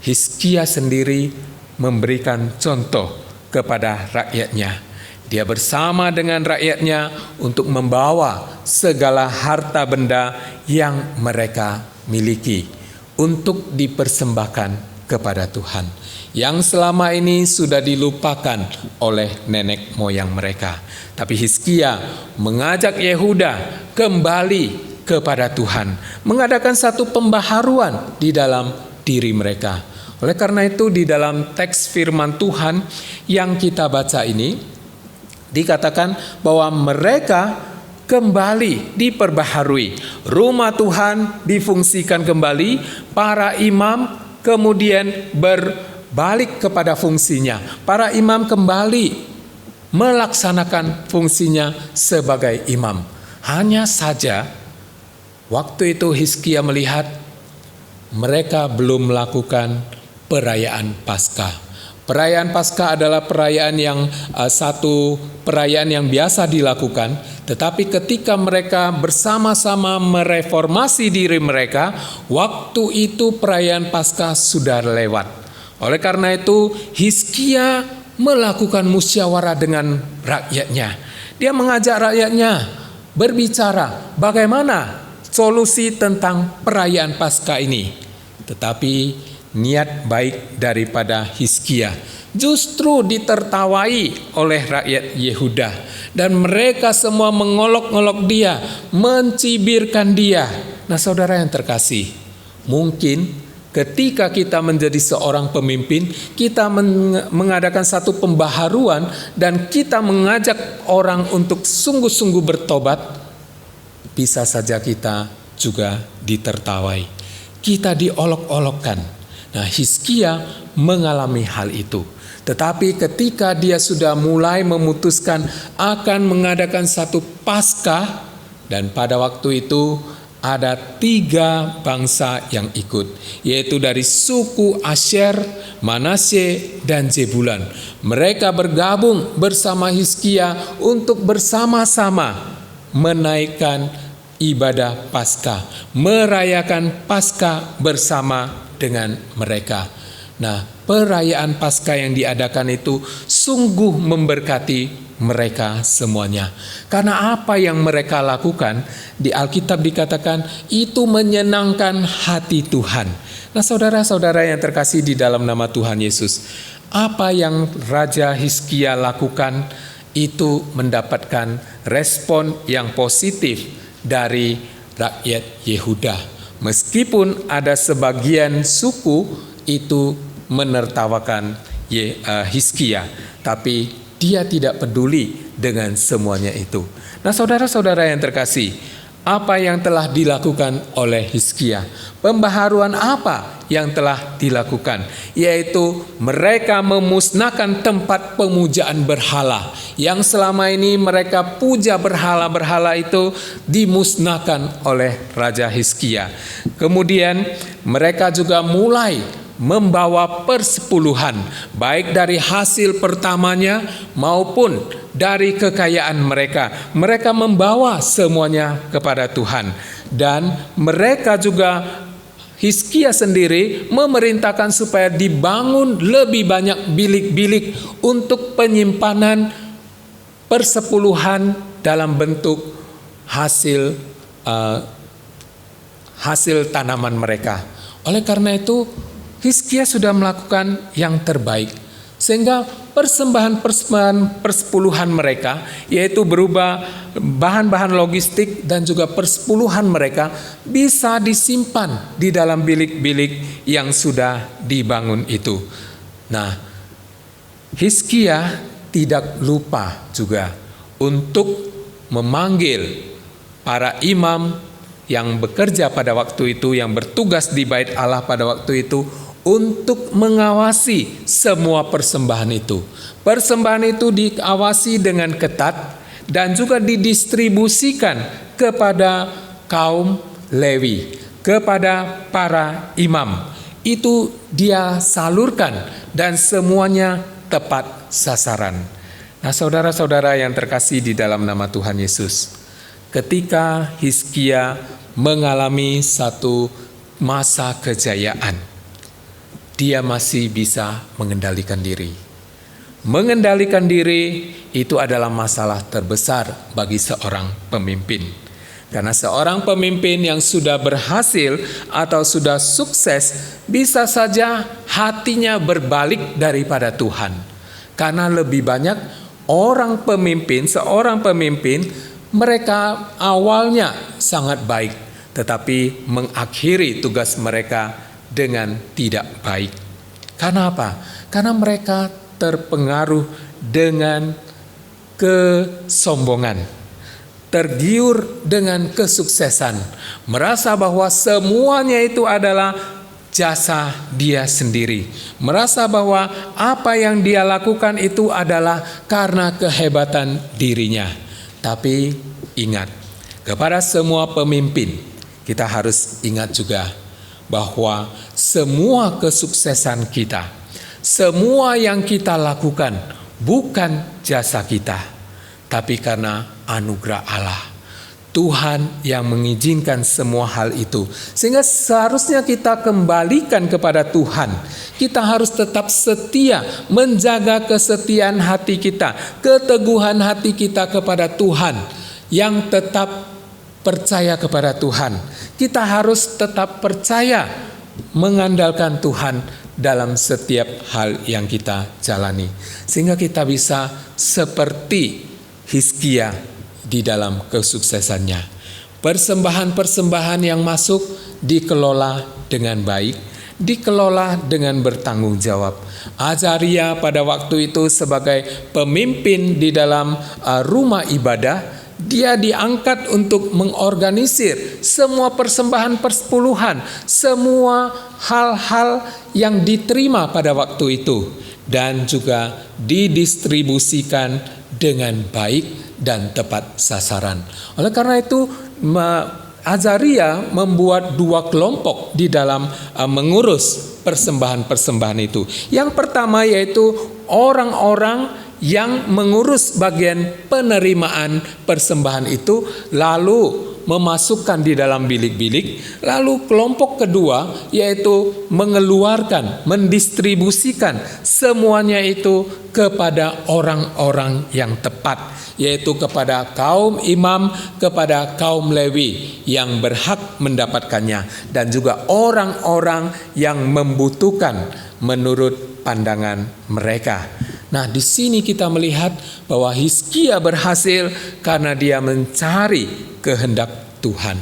Hizkia sendiri memberikan contoh kepada rakyatnya. Dia bersama dengan rakyatnya untuk membawa segala harta benda yang mereka miliki untuk dipersembahkan kepada Tuhan, yang selama ini sudah dilupakan oleh nenek moyang mereka. Tapi Hizkia mengajak Yehuda kembali kepada Tuhan, mengadakan satu pembaharuan di dalam diri mereka. Oleh karena itu di dalam teks firman Tuhan yang kita baca ini dikatakan bahwa mereka kembali diperbaharui. Rumah Tuhan difungsikan kembali, para imam kemudian berbalik kepada fungsinya. Para imam kembali melaksanakan fungsinya sebagai imam. Hanya saja waktu itu Hizkia melihat mereka belum melakukan perayaan Paskah. Perayaan Paskah adalah perayaan yang biasa dilakukan, tetapi ketika mereka bersama-sama mereformasi diri mereka, waktu itu perayaan Paskah sudah lewat. Oleh karena itu, Hizkia melakukan musyawarah dengan rakyatnya. Dia mengajak rakyatnya berbicara bagaimana solusi tentang perayaan Paskah ini. Tetapi niat baik daripada Hizkia justru ditertawai oleh rakyat Yehuda, dan mereka semua mengolok-olok dia, mencibirkan dia. Nah, saudara yang terkasih, mungkin ketika kita menjadi seorang pemimpin, kita mengadakan satu pembaharuan dan kita mengajak orang untuk sungguh-sungguh bertobat, bisa saja kita juga ditertawai, kita diolok-olokkan. Nah, Hizkia mengalami hal itu. Tetapi ketika dia sudah mulai memutuskan akan mengadakan satu Paskah, dan pada waktu itu ada 3 bangsa yang ikut, yaitu dari suku Asyer, Manasye, dan Zebulun. Mereka bergabung bersama Hizkia untuk bersama-sama menaikkan ibadah Paskah, merayakan Paskah bersama dengan mereka. Nah, perayaan Paskah yang diadakan itu sungguh memberkati mereka semuanya. Karena apa yang mereka lakukan, di Alkitab dikatakan itu menyenangkan hati Tuhan. Nah, saudara-saudara yang terkasih di dalam nama Tuhan Yesus, apa yang Raja Hizkia lakukan itu mendapatkan respon yang positif dari rakyat Yehuda. Meskipun ada sebagian suku itu menertawakan Hizkia, tapi dia tidak peduli dengan semuanya itu. Nah, saudara-saudara yang terkasih, apa yang telah dilakukan oleh Hizkia? Pembaharuan apa yang telah dilakukan? Yaitu mereka memusnahkan tempat pemujaan berhala. Yang selama ini mereka puja berhala-berhala itu dimusnahkan oleh Raja Hizkia. Kemudian mereka juga mulai membawa persepuluhan, baik dari hasil pertamanya maupun dari kekayaan mereka. Mereka membawa semuanya kepada Tuhan. Dan mereka juga, Hizkia sendiri memerintahkan supaya dibangun lebih banyak bilik-bilik untuk penyimpanan persepuluhan dalam bentuk hasil tanaman mereka. Oleh karena itu, Hizkia sudah melakukan yang terbaik, sehingga persembahan persepuluhan mereka, yaitu berupa bahan-bahan logistik dan juga persepuluhan mereka, bisa disimpan di dalam bilik-bilik yang sudah dibangun itu. Nah, Hizkia tidak lupa juga untuk memanggil para imam yang bekerja pada waktu itu, yang bertugas di bait Allah pada waktu itu, untuk mengawasi semua persembahan itu. Persembahan itu diawasi dengan ketat dan juga didistribusikan kepada kaum Lewi, kepada para imam. Itu dia salurkan dan semuanya tepat sasaran. Nah, saudara-saudara yang terkasih di dalam nama Tuhan Yesus, ketika Hizkia mengalami satu masa kejayaan, dia masih bisa mengendalikan diri. Mengendalikan diri itu adalah masalah terbesar bagi seorang pemimpin. Karena seorang pemimpin yang sudah berhasil atau sudah sukses, bisa saja hatinya berbalik daripada Tuhan. Karena lebih banyak seorang pemimpin, mereka awalnya sangat baik, tetapi mengakhiri tugas mereka dengan tidak baik. Karena apa? Karena mereka terpengaruh dengan kesombongan, tergiur dengan kesuksesan, merasa bahwa semuanya itu adalah jasa dia sendiri, merasa bahwa apa yang dia lakukan itu adalah karena kehebatan dirinya. Tapi ingat, kepada semua pemimpin kita harus ingat juga bahwa semua kesuksesan kita, semua yang kita lakukan bukan jasa kita, tapi karena anugerah Allah. Tuhan yang mengizinkan semua hal itu. Sehingga seharusnya kita kembalikan kepada Tuhan. Kita harus tetap setia, menjaga kesetiaan hati kita, keteguhan hati kita kepada Tuhan, yang tetap percaya kepada Tuhan. Kita harus tetap percaya, mengandalkan Tuhan dalam setiap hal yang kita jalani. Sehingga kita bisa seperti Hizkia di dalam kesuksesannya. Persembahan-persembahan yang masuk dikelola dengan baik, dikelola dengan bertanggung jawab. Azaria pada waktu itu sebagai pemimpin di dalam rumah ibadah, dia diangkat untuk mengorganisir semua persembahan persepuluhan, semua hal-hal yang diterima pada waktu itu, dan juga didistribusikan dengan baik dan tepat sasaran. Oleh karena itu, Azaria membuat dua kelompok di dalam mengurus persembahan-persembahan itu. Yang pertama yaitu orang-orang yang mengurus bagian penerimaan persembahan itu, lalu memasukkan di dalam bilik-bilik. Lalu kelompok kedua yaitu mengeluarkan, mendistribusikan semuanya itu kepada orang-orang yang tepat, yaitu kepada kaum imam, kepada kaum Lewi yang berhak mendapatkannya, dan juga orang-orang yang membutuhkan menurut pandangan mereka. Nah, di sini kita melihat bahwa Hizkia berhasil karena dia mencari kehendak Tuhan.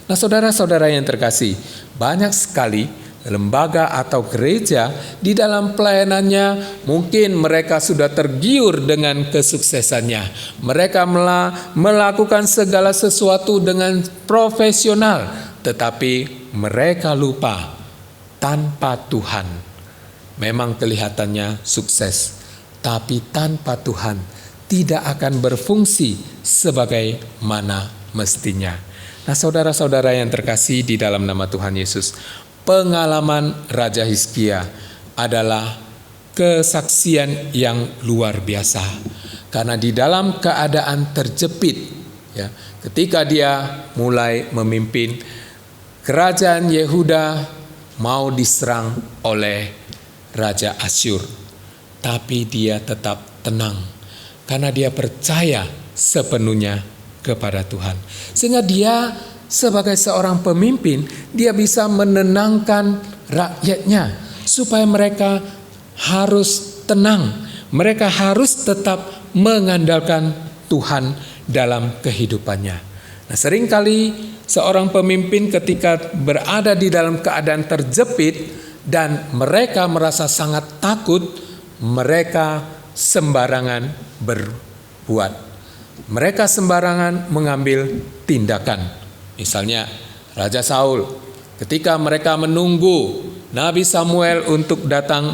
Nah, saudara-saudara yang terkasih, banyak sekali lembaga atau gereja di dalam pelayanannya mungkin mereka sudah tergiur dengan kesuksesannya. Mereka melakukan segala sesuatu dengan profesional, tetapi mereka lupa tanpa Tuhan. Memang kelihatannya sukses, tapi tanpa Tuhan tidak akan berfungsi sebagaimana mestinya. Nah, saudara-saudara yang terkasih di dalam nama Tuhan Yesus, pengalaman Raja Hizkia adalah kesaksian yang luar biasa. Karena di dalam keadaan terjepit, ya, ketika dia mulai memimpin, kerajaan Yehuda mau diserang oleh Raja Asyur. Tapi dia tetap tenang karena dia percaya sepenuhnya kepada Tuhan. Sehingga dia sebagai seorang pemimpin, dia bisa menenangkan rakyatnya supaya mereka harus tenang. Mereka harus tetap mengandalkan Tuhan dalam kehidupannya. Nah, seringkali seorang pemimpin ketika berada di dalam keadaan terjepit dan mereka merasa sangat takut, mereka sembarangan berbuat. Mereka sembarangan mengambil tindakan. Misalnya Raja Saul, ketika mereka menunggu Nabi Samuel untuk datang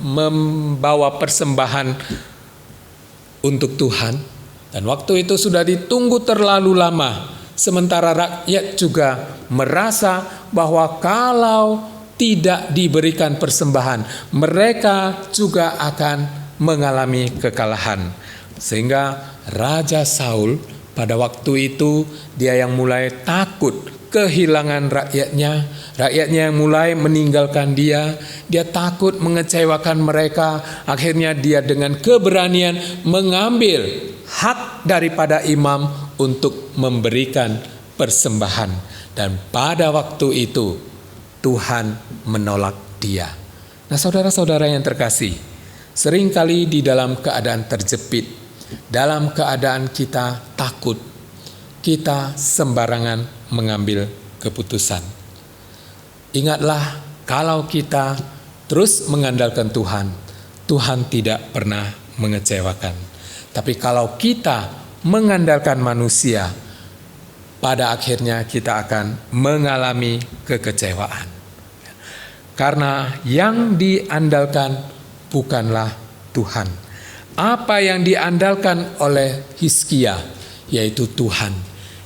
membawa persembahan untuk Tuhan, dan waktu itu sudah ditunggu terlalu lama, sementara rakyat juga merasa bahwa kalau tidak diberikan persembahan, mereka juga akan mengalami kekalahan. Sehingga Raja Saul pada waktu itu dia yang mulai takut kehilangan rakyatnya yang mulai meninggalkan dia takut mengecewakan mereka. Akhirnya dia dengan keberanian mengambil hak daripada imam untuk memberikan persembahan. Dan pada waktu itu Tuhan menolak dia. Nah, saudara-saudara yang terkasih, seringkali di dalam keadaan terjepit, dalam keadaan kita takut, kita sembarangan mengambil keputusan. Ingatlah, kalau kita terus mengandalkan Tuhan, Tuhan tidak pernah mengecewakan. Tapi kalau kita mengandalkan manusia, pada akhirnya kita akan mengalami kekecewaan. Karena yang diandalkan bukanlah Tuhan. Apa yang diandalkan oleh Hizkia yaitu Tuhan.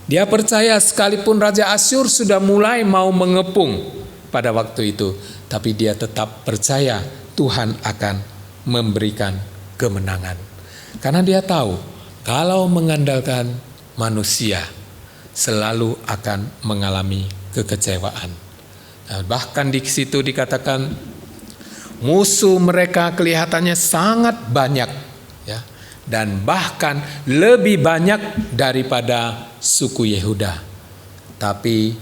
Dia percaya sekalipun Raja Asyur sudah mulai mau mengepung pada waktu itu, tapi dia tetap percaya Tuhan akan memberikan kemenangan. Karena dia tahu kalau mengandalkan manusia selalu akan mengalami kekecewaan. Nah, bahkan di situ dikatakan musuh mereka kelihatannya sangat banyak, ya, dan bahkan lebih banyak daripada suku Yehuda. Tapi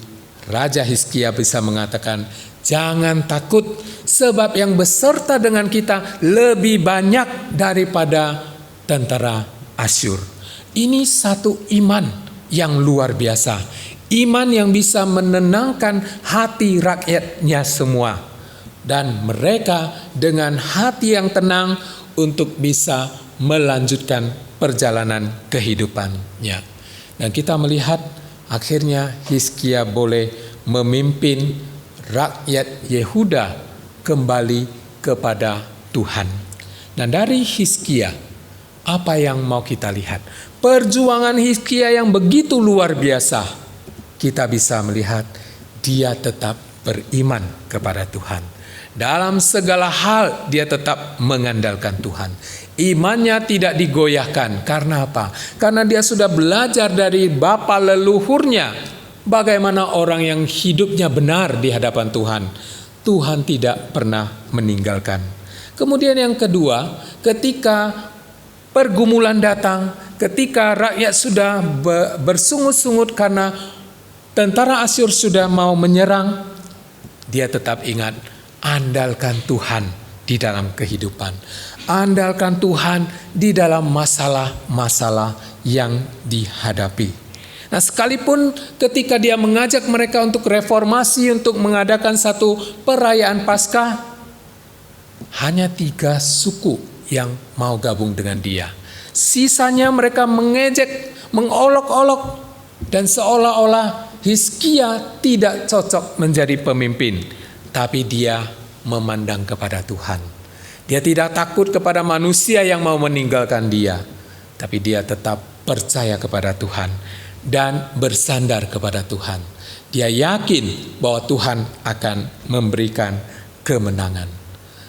Raja Hizkia bisa mengatakan, jangan takut, sebab yang beserta dengan kita lebih banyak daripada tentara Asyur. Ini satu iman yang luar biasa. Iman yang bisa menenangkan hati rakyatnya semua. Dan mereka dengan hati yang tenang untuk bisa melanjutkan perjalanan kehidupannya. Dan kita melihat akhirnya Hizkia boleh memimpin rakyat Yehuda kembali kepada Tuhan. Dan dari Hizkia, apa yang mau kita lihat? Perjuangan Hizkia yang begitu luar biasa. Kita bisa melihat dia tetap beriman kepada Tuhan. Dalam segala hal dia tetap mengandalkan Tuhan. Imannya tidak digoyahkan. Karena apa? Karena dia sudah belajar dari bapa leluhurnya bagaimana orang yang hidupnya benar di hadapan Tuhan. Tuhan tidak pernah meninggalkan. Kemudian yang kedua, ketika pergumulan datang, ketika rakyat sudah bersungut-sungut karena tentara Asyur sudah mau menyerang, dia tetap ingat, andalkan Tuhan di dalam kehidupan. Andalkan Tuhan di dalam masalah-masalah yang dihadapi. Nah, sekalipun ketika dia mengajak mereka untuk reformasi, untuk mengadakan satu perayaan Paskah, hanya 3 suku yang mau gabung dengan dia. Sisanya mereka mengejek, mengolok-olok, dan seolah-olah Hizkia tidak cocok menjadi pemimpin. Tapi dia memandang kepada Tuhan. Dia tidak takut kepada manusia yang mau meninggalkan dia. Tapi dia tetap percaya kepada Tuhan dan bersandar kepada Tuhan. Dia yakin bahwa Tuhan akan memberikan kemenangan.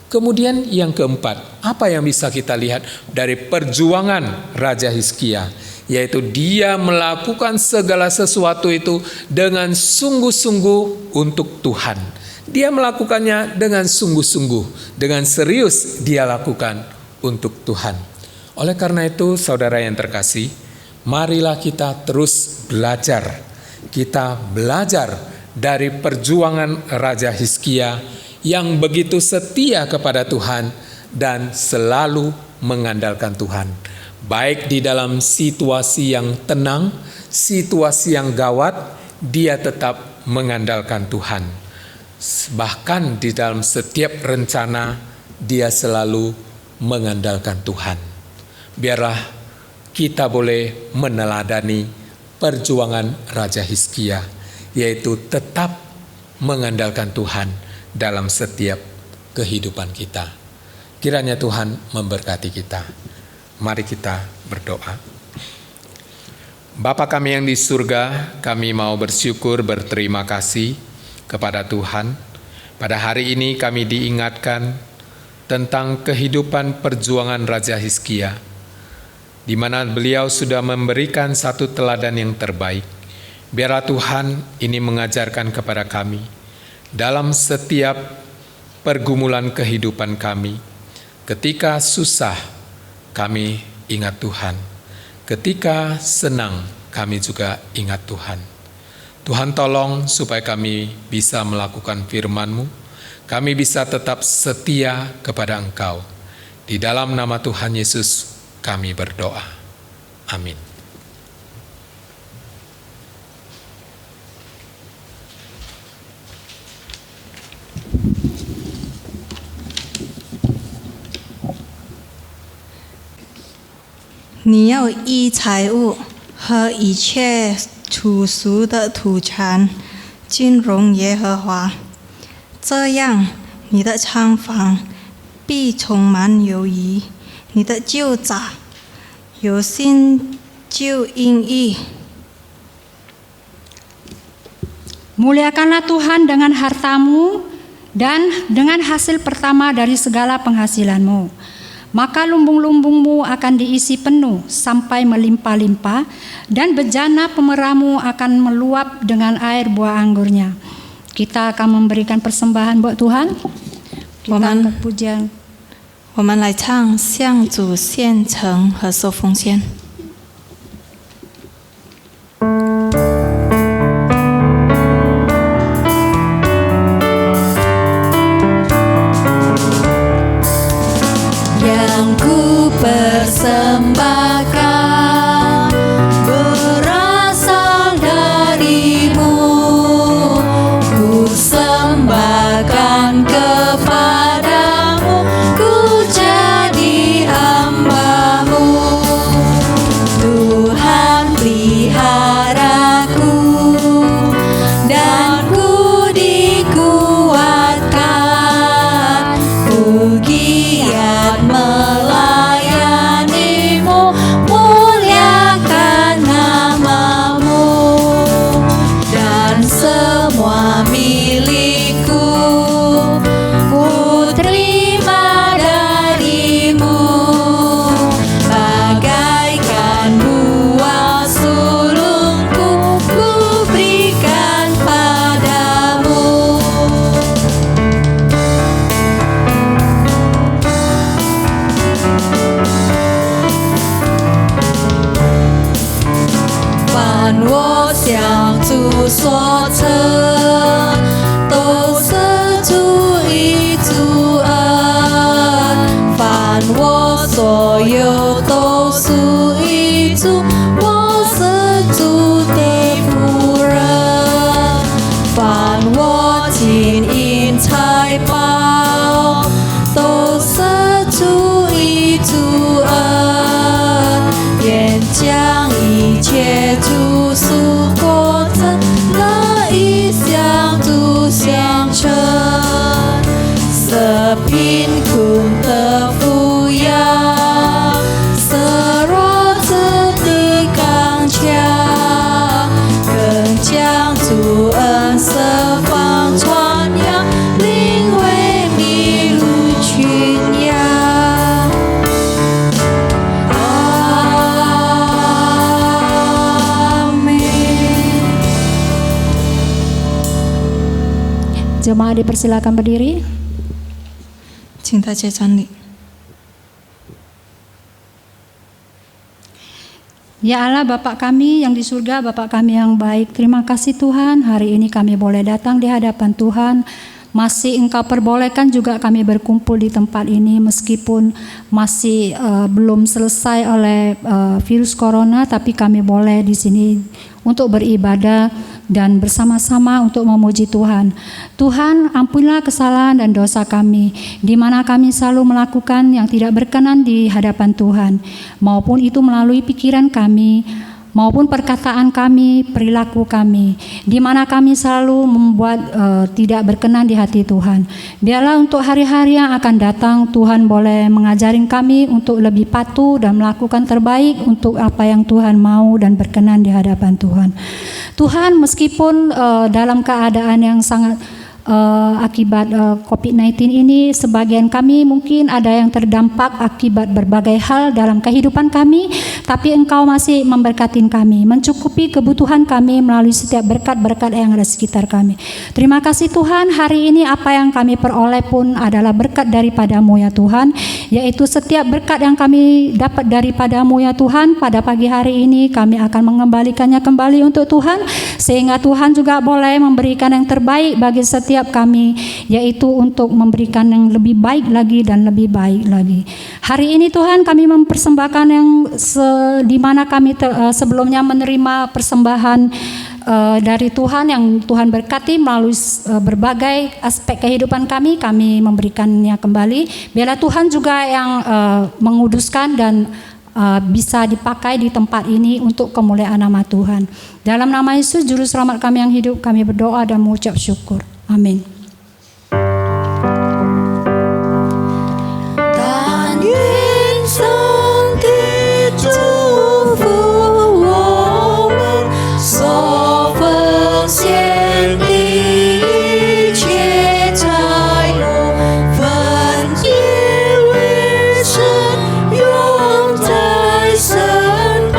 Kemudian yang keempat, apa yang bisa kita lihat dari perjuangan Raja Hizkia? Yaitu dia melakukan segala sesuatu itu dengan sungguh-sungguh untuk Tuhan. Dia melakukannya dengan sungguh-sungguh, dengan serius dia lakukan untuk Tuhan. Oleh karena itu, saudara yang terkasih, marilah kita terus belajar. Kita belajar dari perjuangan Raja Hizkia yang begitu setia kepada Tuhan dan selalu mengandalkan Tuhan. Baik di dalam situasi yang tenang, situasi yang gawat, dia tetap mengandalkan Tuhan. Bahkan di dalam setiap rencana, dia selalu mengandalkan Tuhan. Biarlah kita boleh meneladani perjuangan Raja Hizkia yaitu tetap mengandalkan Tuhan dalam setiap kehidupan kita. Kiranya Tuhan memberkati kita. Mari kita berdoa. Bapa kami yang di surga, kami mau bersyukur, berterima kasih kepada Tuhan. Pada hari ini kami diingatkan tentang kehidupan perjuangan Raja Hizkia, di mana beliau sudah memberikan satu teladan yang terbaik. Biarlah Tuhan ini mengajarkan kepada kami dalam setiap pergumulan kehidupan kami. Ketika susah, kami ingat Tuhan. Ketika senang, kami juga ingat Tuhan. Tuhan tolong supaya kami bisa melakukan firman-Mu, kami bisa tetap setia kepada Engkau. Di dalam nama Tuhan Yesus kami berdoa. Amin.你要依财物和一切处俗的土产敬荣耶和华，这样你的仓房必充满友谊，你的旧宅有新就应益。 Muliakanlah Tuhan dengan hartamu dan dengan hasil pertama dari segala penghasilanmu. Maka lumbung-lumbungmu akan diisi penuh sampai melimpah-limpah, dan bejana pemeramu akan meluap dengan air buah anggurnya. Kita akan memberikan persembahan buat Tuhan. Kita angkat pujian. 我们来唱向主献诚和受奉献。 persembahkan berasal darimu, ku sembahkan kepadamu, ku jadi hamba-Mu. Tuhan peliharaku dan ku dikuatkan, ku giat melayanimu, muliakan namamu, dan semua milikku ku terima darimu, bagaikan buah sulungku ku berikan padamu.凡我向主所成，都是主一主恩；凡我所有，都属于主，我是主的仆人。凡我金银财宝，都是主一主恩，愿将一切主属过程，乐意向主相称，舍贫困的富养，舍弱者的刚强，更将主恩释放传扬，领为迷路群羊。Jemaat dipersilakan berdiri. 请大家站立。 Ya Allah, Bapak kami yang di surga, Bapak kami yang baik, terima kasih Tuhan, hari ini kami boleh datang di hadapan Tuhan. Masih Engkau perbolehkan juga kami berkumpul di tempat ini meskipun masih belum selesai oleh virus corona, tapi kami boleh di sini untuk beribadah dan bersama-sama untuk memuji Tuhan. Tuhan, ampunilah kesalahan dan dosa kami, di mana kami selalu melakukan yang tidak berkenan di hadapan Tuhan, maupun itu melalui pikiran kami, maupun perkataan kami, perilaku kami, di mana kami selalu membuat tidak berkenan di hati Tuhan. Biarlah untuk hari-hari yang akan datang, Tuhan boleh mengajarin kami untuk lebih patuh dan melakukan terbaik untuk apa yang Tuhan mau dan berkenan di hadapan Tuhan. Tuhan, meskipun dalam keadaan yang sangat akibat COVID-19 ini, sebagian kami mungkin ada yang terdampak akibat berbagai hal dalam kehidupan kami, tapi Engkau masih memberkatin kami, mencukupi kebutuhan kami melalui setiap berkat-berkat yang ada sekitar kami. Terima kasih Tuhan, hari ini apa yang kami peroleh pun adalah berkat daripada-Mu ya Tuhan, yaitu setiap berkat yang kami dapat daripada-Mu ya Tuhan. Pada pagi hari ini kami akan mengembalikannya kembali untuk Tuhan, sehingga Tuhan juga boleh memberikan yang terbaik bagi setiap kami, yaitu untuk memberikan yang lebih baik lagi dan lebih baik lagi. Hari ini Tuhan, kami mempersembahkan yang di mana kami sebelumnya menerima persembahan dari Tuhan yang Tuhan berkati melalui berbagai aspek kehidupan kami memberikannya kembali. Biarlah Tuhan juga yang menguduskan dan bisa dipakai di tempat ini untuk kemuliaan nama Tuhan. Dalam nama Yesus, Juru Selamat kami yang hidup, kami berdoa dan mengucap syukur. Amin. 但愿上帝祝福我们所奉献的一切财物，分别为神用在神中，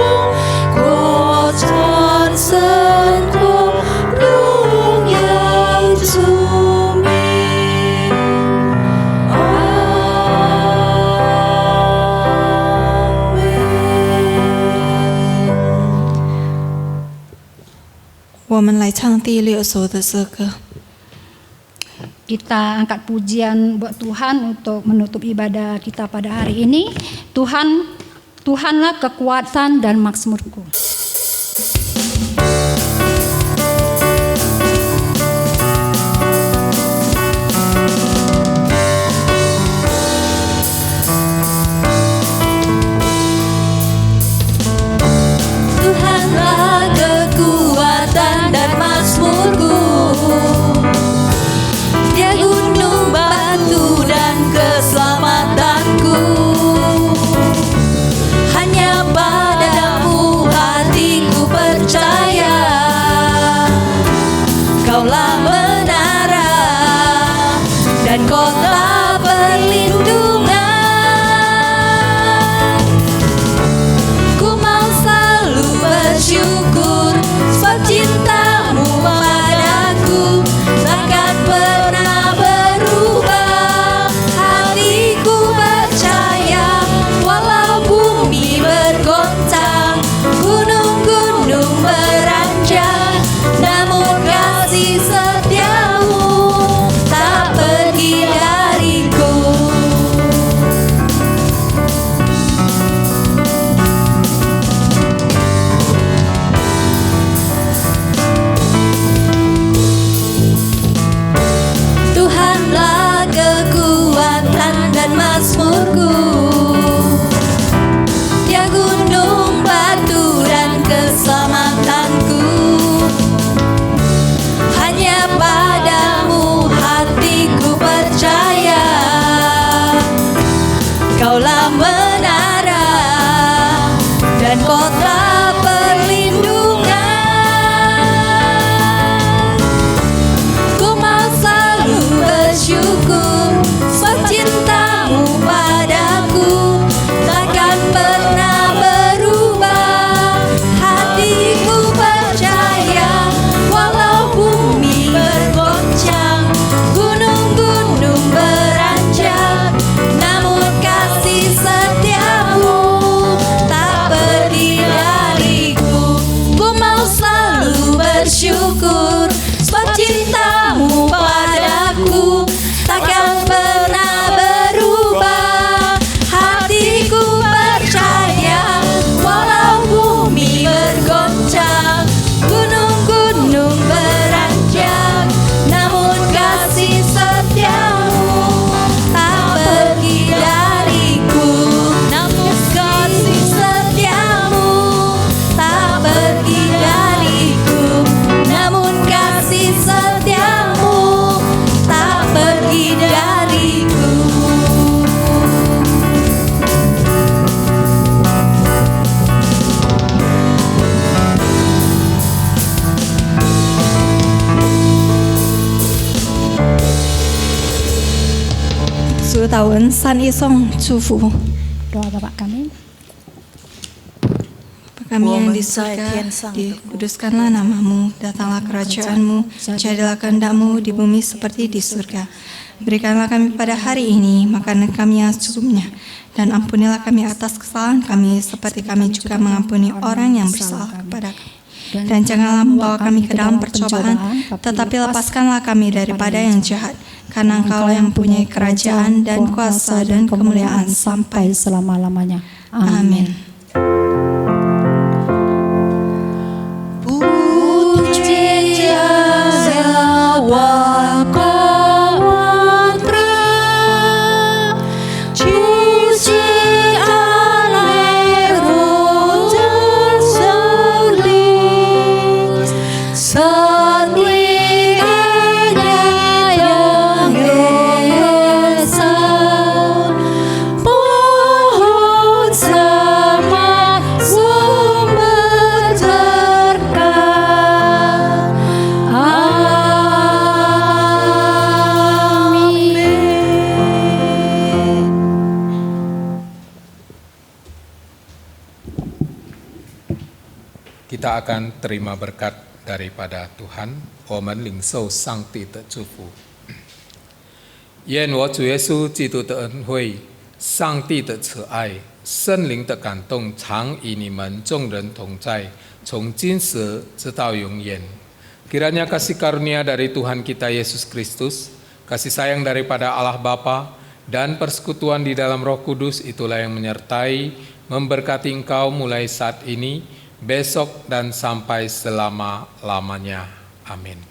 国产神国荣耀主名。我们来唱第6首的诗歌。 Kita angkat pujian buat Tuhan untuk menutup ibadah kita pada hari ini. Tuhanlah kekuatan dan makmurku. Tuhanlah kekuatan dan mazmurku, Dia gunung batu dan keselamatanku. Hanya padamu 主祷文三一颂祝福。 Doa Bapak kami. Kami yang di surga, dikuduskanlah namamu, datanglah kerajaanmu, jadilah kehendak-mu di bumi seperti di surga. Berikanlah kami pada hari ini makanan kami yang secukupnya, dan ampunilah kami atas kesalahan kami seperti kami juga mengampuni orang yang bersalah kepada kami. Dan janganlah membawa kami ke dalam percobaan, tetapi lepaskanlah kami daripada yang jahat, karena Engkau yang mempunyai kerajaan dan kuasa dan kemuliaan sampai selama-lamanya. Amin. Kita akan terima berkat daripada Tuhan. 我们领受上帝的祝福。愿我主耶稣基督的恩惠、上帝的慈爱、圣灵的感动，常与你们众人同在，从今时直到永远。Kiranya kasih karunia dari Tuhan kita Yesus Kristus, kasih sayang daripada Allah Bapa, dan persekutuan di dalam Roh Kudus itulah yang menyertai, memberkati engkau mulai saat ini, besok dan sampai selama-lamanya. Amin.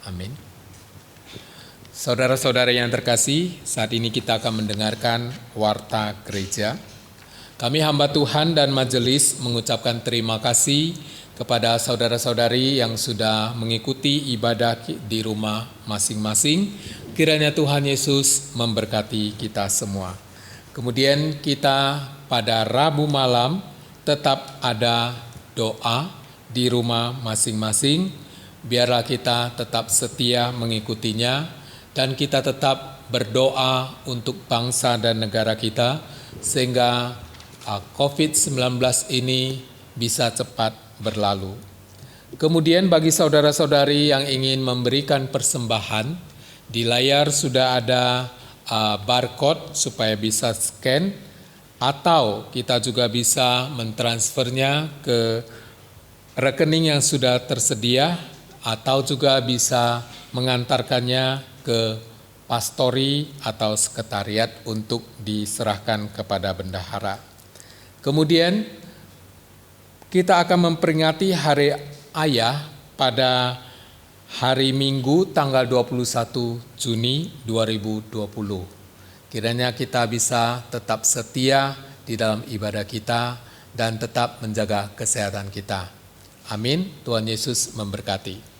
Amin. Saudara-saudara yang terkasih, saat ini kita akan mendengarkan warta gereja. Kami hamba Tuhan dan majelis mengucapkan terima kasih kepada saudara-saudari yang sudah mengikuti ibadah di rumah masing-masing. Kiranya Tuhan Yesus memberkati kita semua. Kemudian kita pada Rabu malam tetap ada doa di rumah masing-masing. Biarlah kita tetap setia mengikutinya dan kita tetap berdoa untuk bangsa dan negara kita sehingga COVID-19 ini bisa cepat berlalu. Kemudian bagi saudara-saudari yang ingin memberikan persembahan, di layar sudah ada barcode supaya bisa scan, atau kita juga bisa mentransfernya ke rekening yang sudah tersedia, atau juga bisa mengantarkannya ke pastori atau sekretariat untuk diserahkan kepada bendahara. Kemudian kita akan memperingati Hari Ayah pada hari Minggu tanggal 21 Juni 2020. Kiranya kita bisa tetap setia di dalam ibadah kita dan tetap menjaga kesehatan kita. Amin. Tuhan Yesus memberkati.